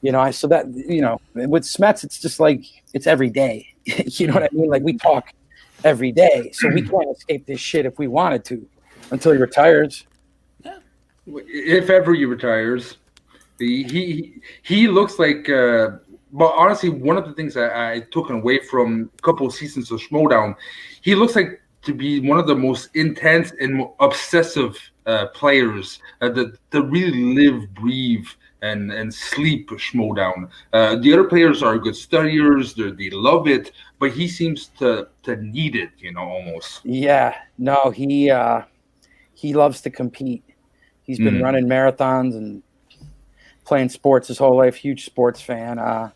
You know, so that, you know, with Smets, it's just like, it's every day. You know what I mean? Like, we talk every day, so we can't escape this shit if we wanted to until he retires. Yeah. If ever he retires, he looks like. But honestly, one of the things I took away from a couple of seasons of Schmoedown, he looks like to be one of the most intense and obsessive players that really live, breathe, and sleep Schmoedown. The other players are good studiers; they love it, but he seems to need it, you know, almost. Yeah, no, he loves to compete. He's been running marathons and playing sports his whole life. Huge sports fan.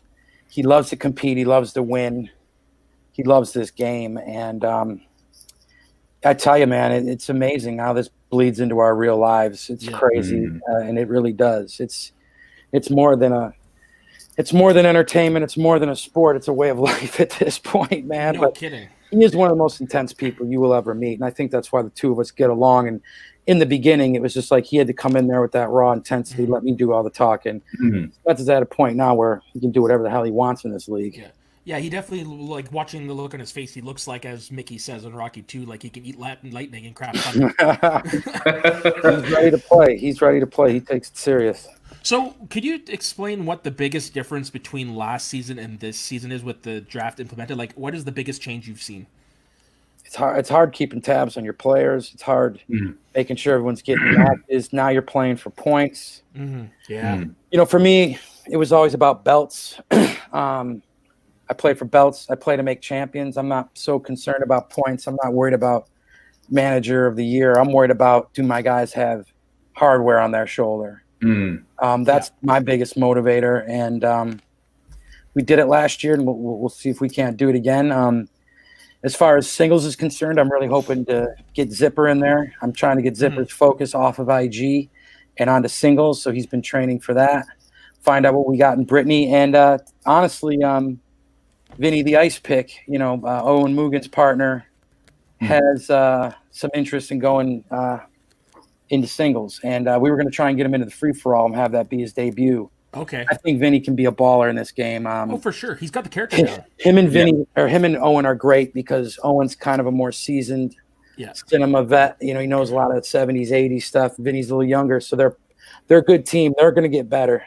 He loves to compete. He loves to win. He loves this game. And I tell you, man, it's amazing how this bleeds into our real lives. It's crazy, and it really does. It's more than entertainment. It's more than a sport. It's a way of life at this point, man. No kidding. He is one of the most intense people you will ever meet, and I think that's why the two of us get along. And in the beginning, it was just like he had to come in there with that raw intensity, let me do all the talking. That's at a point now where he can do whatever the hell he wants in this league. Yeah, he definitely, like, watching the look on his face, he looks like, as Mickey says in Rocky 2, like he can eat lightning and crap thunder. He's ready to play. He's ready to play. He takes it serious. So, could you explain what the biggest difference between last season and this season is with the draft implemented? Like, what is the biggest change you've seen? It's hard keeping tabs on your players. It's hard making sure everyone's getting matches. Now you're playing for points. Yeah. You know, for me, it was always about belts. I play for belts. I play to make champions. I'm not so concerned about points. I'm not worried about manager of the year. I'm worried about, do my guys have hardware on their shoulder? That's my biggest motivator. And we did it last year, and we'll see if we can't do it again. As far as singles is concerned, I'm really hoping to get Zipper in there. I'm trying to get Zipper's focus off of IG and onto singles, so he's been training for that. Find out what we got in Brittany. And honestly, Vinny the Ice Pick, you know, Owen Mugen's partner, has some interest in going into singles. And we were going to try and get him into the free-for-all and have that be his debut. Okay. I think Vinny can be a baller in this game. For sure. He's got the character down. Him and Owen are great because Owen's kind of a more seasoned cinema vet. You know, he knows a lot of the 70s, 80s stuff. Vinny's a little younger, so they're a good team. They're going to get better.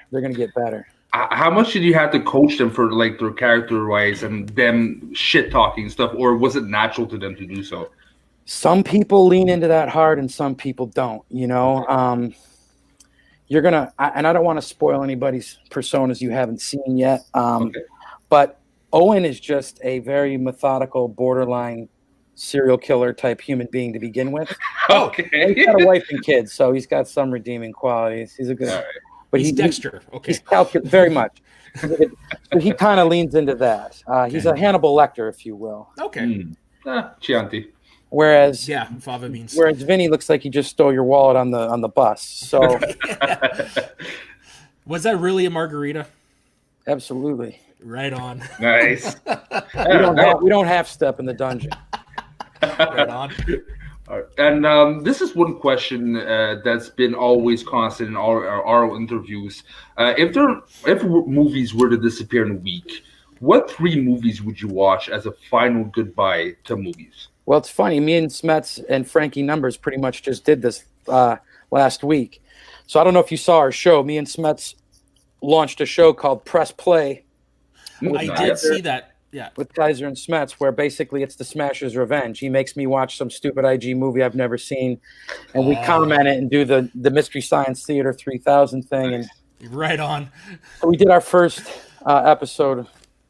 How much did you have to coach them for, like, their character-wise and them shit-talking stuff, or was it natural to them to do so? Some people lean into that hard and some people don't, you know. You're going to – and I don't want to spoil anybody's personas you haven't seen yet. But Owen is just a very methodical, borderline serial killer type human being to begin with. Okay. He's got a wife and kids, so he's got some redeeming qualities. He's a good right. But he's Dexter. He's calculated very much. So he kind of leans into that. He's a Hannibal Lecter, if you will. Okay. Chianti. Whereas fava beans. Whereas Vinny looks like he just stole your wallet on the bus. So was that really a margarita? Absolutely. Right on. Nice. we don't half step in the dungeon. Right on. And this is one question that's been always constant in all our interviews. If movies were to disappear in a week, what 3 movies would you watch as a final goodbye to movies? Well, it's funny. Me and Smets and Frankie Numbers pretty much just did this last week. So I don't know if you saw our show. Me and Smets launched a show called Press Play. I did see that. Yeah. With Kaiser and Smets, where basically it's the Smasher's revenge. He makes me watch some stupid IG movie I've never seen, and we comment it and do the Mystery Science Theater 3000 thing. And right on. So we did our first episode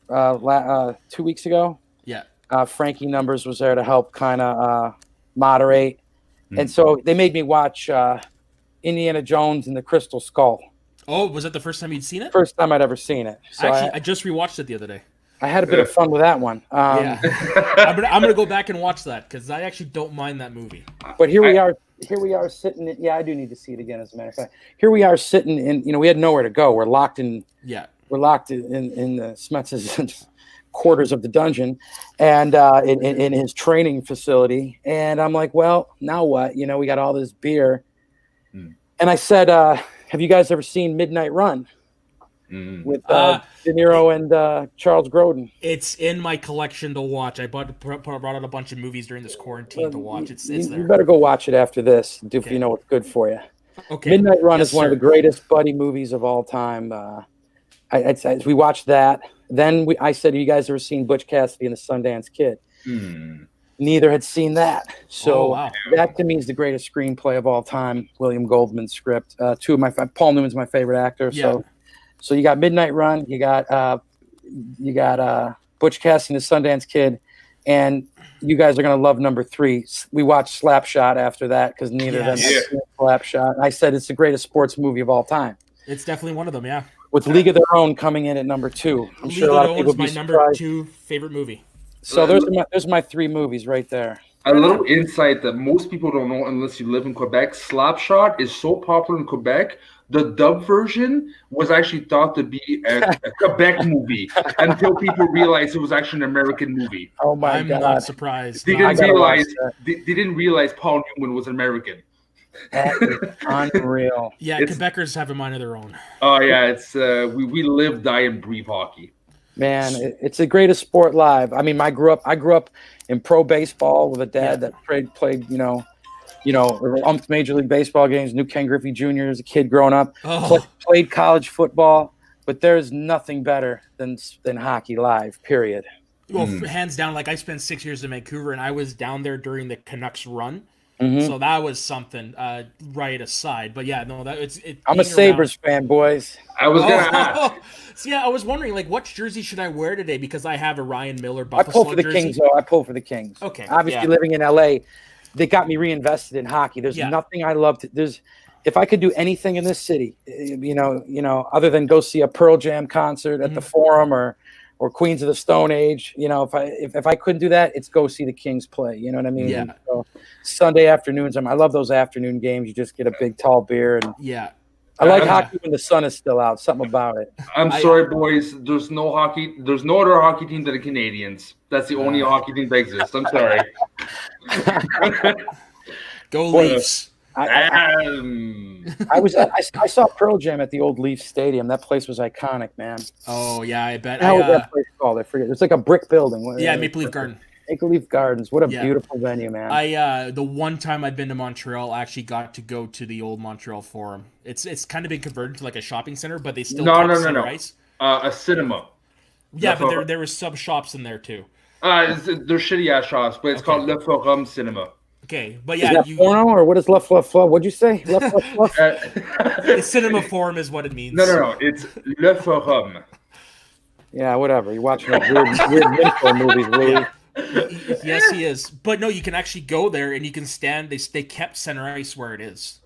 2 weeks ago. Yeah. Frankie Numbers was there to help kind of moderate. And so they made me watch Indiana Jones and the Crystal Skull. Oh, was that the first time you'd seen it? First time I'd ever seen it. So I just rewatched it the other day. I had a bit of fun with that one. Yeah, I'm gonna go back and watch that because I actually don't mind that movie. But here we are sitting. I do need to see it again. As a matter of fact, here we are sitting in. We had nowhere to go. We're locked in. Yeah, we're locked in the Smets' quarters of the dungeon, and in his training facility. And I'm like, well, now what? We got all this beer, and I said, have you guys ever seen Midnight Run? With De Niro and Charles Grodin. It's in my collection to watch. I brought out a bunch of movies during this quarantine to watch. It's there. You better go watch it after this. If you know what's good for you. Okay. Midnight Run is one of the greatest buddy movies of all time. We watched that. Then I said, have you guys ever seen Butch Cassidy and the Sundance Kid? Neither had seen that. So that to me is the greatest screenplay of all time. William Goldman's script. Paul Newman's my favorite actor. Yeah. So you got Midnight Run, you got Butch Cassidy and the Sundance Kid, and you guys are gonna love number 3. We watched Slapshot after that because neither of them have seen Slapshot. I said it's the greatest sports movie of all time. It's definitely one of them, yeah. With League of Their Own coming in at number 2. I'm sure a lot of people will be surprised. Number 2 favorite movie. So there's my 3 movies right there. A little insight that most people don't know unless you live in Quebec. Slapshot is so popular in Quebec. The dub version was actually thought to be a Quebec movie until people realized it was actually an American movie. Oh my God! I'm not surprised. They didn't realize Paul Newman was American. That is unreal. Yeah, Quebecers have a mind of their own. Oh yeah, it's we live, die, and breathe hockey. Man, it's the greatest sport live. I mean, I grew up in pro baseball with a dad that played umped Major League Baseball games, knew Ken Griffey Jr. as a kid growing up, played college football, but there's nothing better than hockey live, period. Well, hands down, like I spent 6 years in Vancouver, and I was down there during the Canucks run. So that was something, right aside. But yeah, no, I'm a Sabres fan, boys. I was going to ask. So yeah, I was wondering, like, what jersey should I wear today? Because I have a Ryan Miller Buffalo jersey. I pull for the Kings, though. I pull for the Kings. Okay. Obviously, living in LA, they got me reinvested in hockey. There's nothing I love if I could do anything in this city, other than go see a Pearl Jam concert at the Forum or Queens of the Stone Age, if I couldn't do that, it's go see the Kings play. You know what I mean? Yeah. So Sunday afternoons, I love those afternoon games. You just get a big tall beer and I like hockey when the sun is still out. Something about it. I'm sorry, boys. There's no hockey. There's no other hockey team than the Canadians. That's the only hockey team that exists. I'm sorry. Go Leafs. I saw Pearl Jam at the old Leafs Stadium. That place was iconic, man. Oh yeah, I bet. How was that place called? I forget. It's like a brick building. Maple Leaf Garden. Maple Leaf Gardens. What a beautiful venue, man. The one time I've been to Montreal, I actually got to go to the old Montreal Forum. It's kind of been converted to like a shopping center, but they still no. Ice. A cinema. Yeah, but there were sub shops in there too. They're shitty ass shops, but it's called Le Forum Cinema. Okay, but is that porno or what is Le Fluff Fluff? What'd you say? Le Fluff Fluff? The cinema forum is what it means. No. It's Le Forum. Yeah, whatever. You're watching those weird Minko movies, Louis. Yeah. Yes, he is. But no, you can actually go there and you can stand. They kept center ice where it is.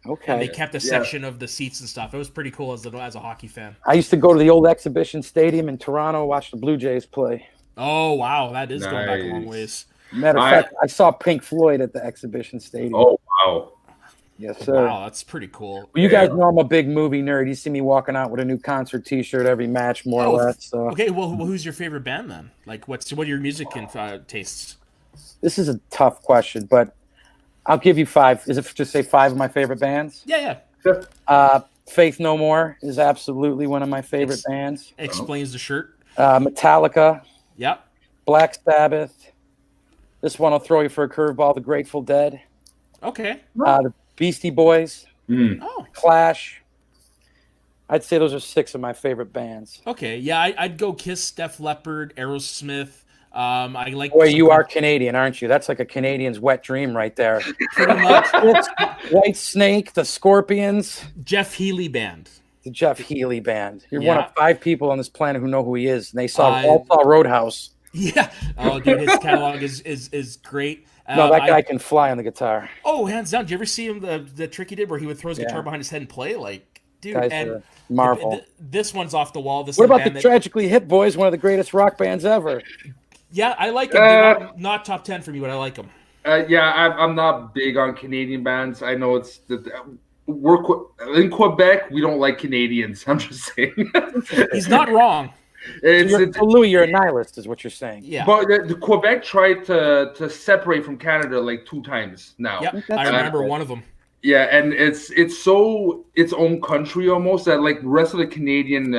Okay. And they kept a section of the seats and stuff. It was pretty cool as a hockey fan. I used to go to the old exhibition stadium in Toronto, watch the Blue Jays play. Oh wow, that is going back a long ways. Matter of fact, I saw Pink Floyd at the exhibition stadium. Oh wow. Yes, sir. Wow, that's pretty cool. Well, you guys know I'm a big movie nerd. You see me walking out with a new concert T-shirt every match, more or less. So. Okay, well, who's your favorite band then? Like, what are your music tastes? This is a tough question, but I'll give you 5. Is it just say 5 of my favorite bands? Yeah. Faith No More is absolutely one of my favorite bands. Explains the shirt. Metallica. Yep. Black Sabbath. This one will throw you for a curveball. The Grateful Dead. Okay. The Beastie Boys. Clash. I'd say those are 6 of my favorate bands. Okay. Yeah, I'd go Kiss, Def Leppard, Aerosmith. I like. Boy, you are Canadian, aren't you? That's like a Canadian's wet dream right there. Pretty much. White Snake, the Scorpions. Jeff Healey Band. The Jeff Healey Band. You're one of 5 people on this planet who know who he is. And they all saw Roadhouse. Yeah. Oh, dude, his catalog is great. No, that guy can fly on the guitar. Oh, hands down. Did you ever see him the trick he did where he would throw his guitar Yeah. behind his head and play? Like, dude, Kaiser, and Marvel. this one's off the wall. This What is a about the band that, Tragically Hip Boys, one of the greatest rock bands ever? yeah, I like them. They're not top 10 for me, but I like them. Yeah, I'm not big on Canadian bands. I know it's we're in Quebec. We don't like Canadians. I'm just saying. He's not wrong. So Louis, you're a nihilist, is what you're saying. Yeah. But the Quebec tried to separate from Canada like 2 times now. Yep, I remember one of them. Yeah, and it's so its own country almost that like the rest of the Canadian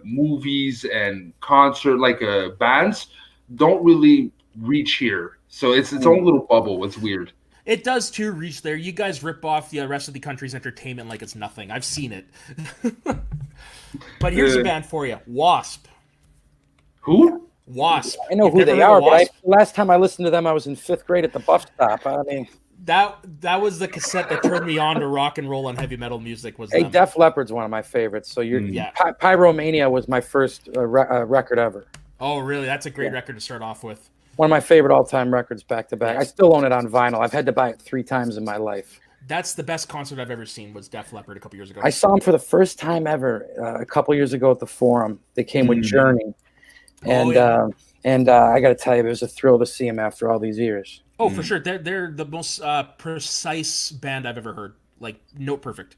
movies and concert bands don't really reach here. So it's its own little bubble. It's weird. It does too reach there. You guys rip off the rest of the country's entertainment like it's nothing. I've seen it. But here's a band for you. Wasp. Who? Wasp. I know who they are, but last time I listened to them, I was in 5th grade at the bus stop. I mean, that was the cassette that turned me on to rock and roll and heavy metal music. Was them. Def Leppard's one of my favorites. So Pyromania was my first record ever. Oh, really? That's a great record to start off with. One of my favorite all-time records back to back. I still own it on vinyl. I've had to buy it 3 times in my life. That's the best concert I've ever seen. Was Def Leppard a couple years ago. I saw them for the first time ever a couple years ago at the Forum. They came with Journey, and I got to tell you, it was a thrill to see them after all these years. Oh, for sure. They're the most precise band I've ever heard. Like note perfect.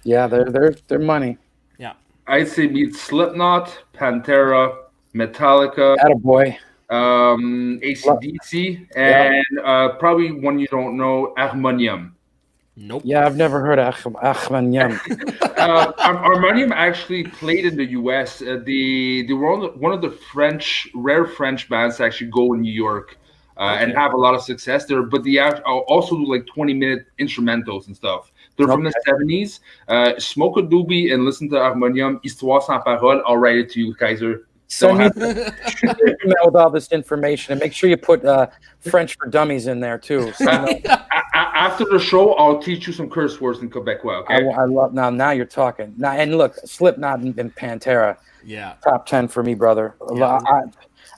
Yeah, they're money. Yeah. I'd say meet Slipknot, Pantera, Metallica, Attaboy. AC/DC, and probably one you don't know, Harmonium. Nope. Yeah, I've never heard of Harmonium. Harmonium actually played in the U.S. They were one of the rare French bands to actually go in New York and have a lot of success there. But they also do like 20-minute instrumentals and stuff. They're from the 70s. Smoke a doobie and listen to Harmonium, Histoire sans parole. I'll write it to you, Kaiser. Send me an email with all this information, and make sure you put French for Dummies in there too. So after the show, I'll teach you some curse words in Quebecois. Okay? I love now you're talking. Now and look, Slipknot and Pantera. Yeah, top 10 for me, brother. Yeah.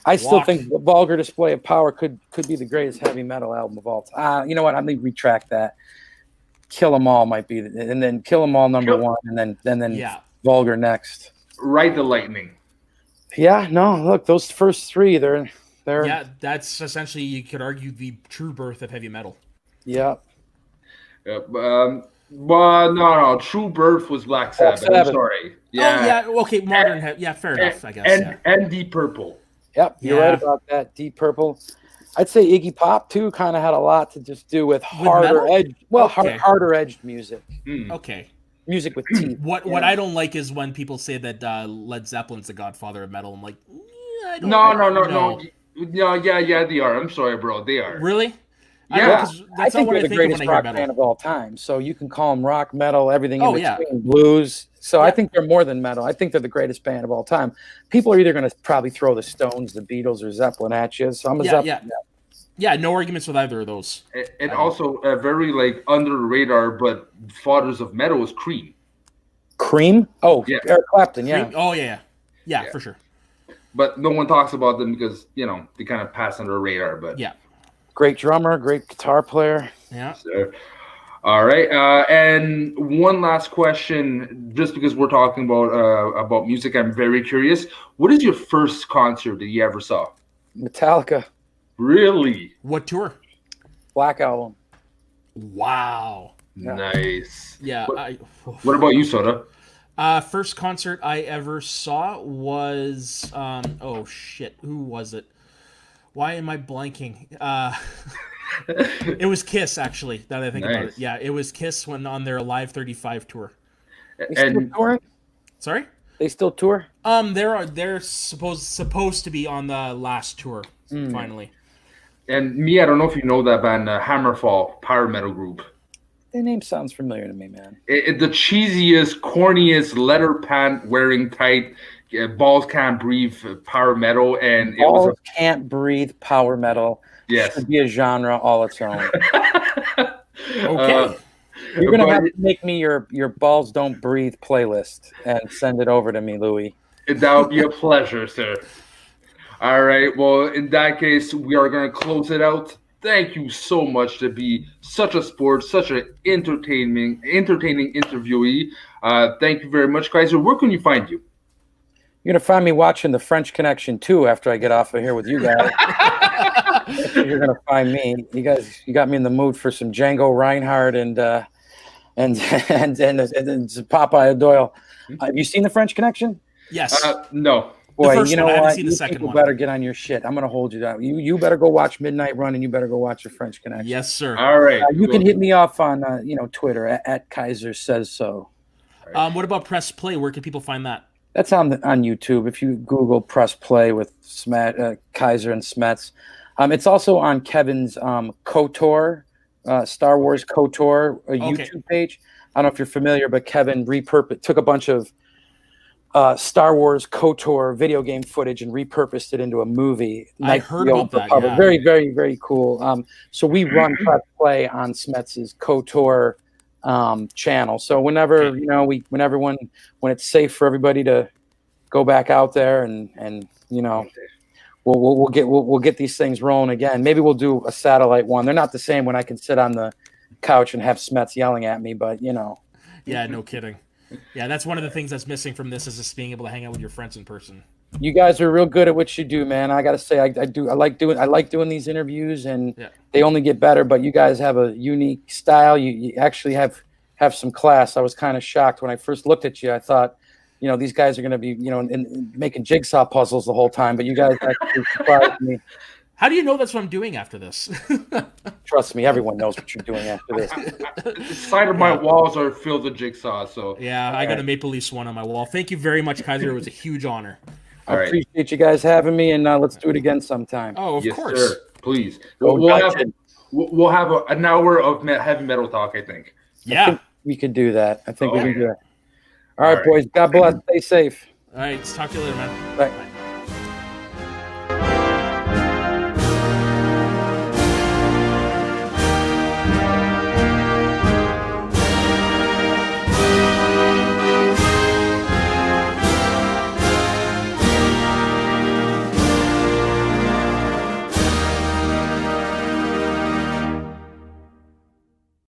I still think Vulgar Display of Power could be the greatest heavy metal album of all time. You know what? I'm gonna retract that. Kill 'Em All might be, and then Kill 'Em All #1, and then Vulgar next. Ride the Lightning. Yeah, no, look, those first 3, they're that's essentially, you could argue, the true birth of heavy metal. Yeah. But no, true birth was Black Sabbath. I'm sorry. Yeah. Oh, yeah, okay, modern fair enough, I guess. And Deep Purple. Yep, you're right about that. Deep Purple. I'd say Iggy Pop too kind of had a lot to just do with harder edged music. Okay. Music with teeth. What I don't like is when people say that Led Zeppelin's the godfather of metal. I'm like, I don't No, yeah, they are. I'm sorry, bro, they are. Really? Yeah, I think they're the greatest rock band of all time. So you can call them rock, metal, everything in between, blues. So I think they're more than metal. I think they're the greatest band of all time. People are either going to probably throw the Stones, the Beatles, or Zeppelin at you. So I'm a Zeppelin guy. Yeah, no arguments with either of those. And also a very under the radar, but fathers of metal is Cream. Cream? Oh, yeah. Eric Clapton, Cream? Oh, yeah, for sure. But no one talks about them because, they kind of pass under the radar. But great drummer, great guitar player. Yeah. So, all right. And one last question, just because we're talking about music, I'm very curious. What is your first concert that you ever saw? Metallica. Really? What tour? Black Album. Wow. Yeah. Nice. Yeah. What about you, Soda? First concert I ever saw was oh shit, who was it? Why am I blanking? It was Kiss, actually. Now that I think about it, yeah, it was Kiss when on their Live 35 tour. They still touring? Sorry? They still tour? They're supposed to be on the last tour finally. And me, I don't know if you know that band, Hammerfall, power metal group. The name sounds familiar to me, man. The cheesiest, corniest, leather pant wearing tight, balls can't breathe power metal, and balls can't breathe power metal. Yes, should be a genre all its own. Okay, you're gonna have to make me your balls don't breathe playlist and send it over to me, Louis. That would be a pleasure, sir. All right. Well, in that case, we are going to close it out. Thank you so much to be such a sport, such an entertaining interviewee. Thank you very much, Kaiser. Where can you find you? You're going to find me watching The French Connection too after I get off of here with you guys. You're going to find me. You guys, you got me in the mood for some Django Reinhardt and Popeye Doyle. Have you seen The French Connection? Yes. No. Boy, you know what? You people better get on your shit. I'm going to hold you down. You better go watch Midnight Run, and you better go watch The French Connection. Yes, sir. All right. You can hit me off on Twitter at Kaiser Says So. What about Press Play? Where can people find that? That's on YouTube. If you Google Press Play with Kaiser and Smets. It's also on Kevin's KOTOR, Star Wars KOTOR YouTube page. I don't know if you're familiar, but Kevin took a bunch of Star Wars KOTOR video game footage and repurposed it into a movie. I heard about that. Yeah. Very, very, very cool. So we run Press Play on Smets's KOTOR channel. So whenever when it's safe for everybody to go back out there and we'll get these things rolling again. Maybe we'll do a satellite one. They're not the same when I can sit on the couch and have Smets yelling at me, but Yeah, no kidding. Yeah, that's one of the things that's missing from this is just being able to hang out with your friends in person. You guys are real good at what you do, man. I got to say, I like doing these interviews, and they only get better. But you guys have a unique style. You actually have some class. I was kind of shocked when I first looked at you. I thought, these guys are going to be, making jigsaw puzzles the whole time. But you guys actually surprised me. How do you know that's what I'm doing after this? Trust me, everyone knows what you're doing after this. The side of my walls are filled with jigsaw. So I got a Maple Leafs one on my wall. Thank you very much, Kaiser. It was a huge honor. I appreciate you guys having me, and let's do it again sometime. Oh, of course. Sir. Please. We'll have an hour of heavy metal talk, I think. Yeah. I think we could do that. We can do that. All right, boys. God bless. Stay safe. All right. Let's talk to you later, man. Bye.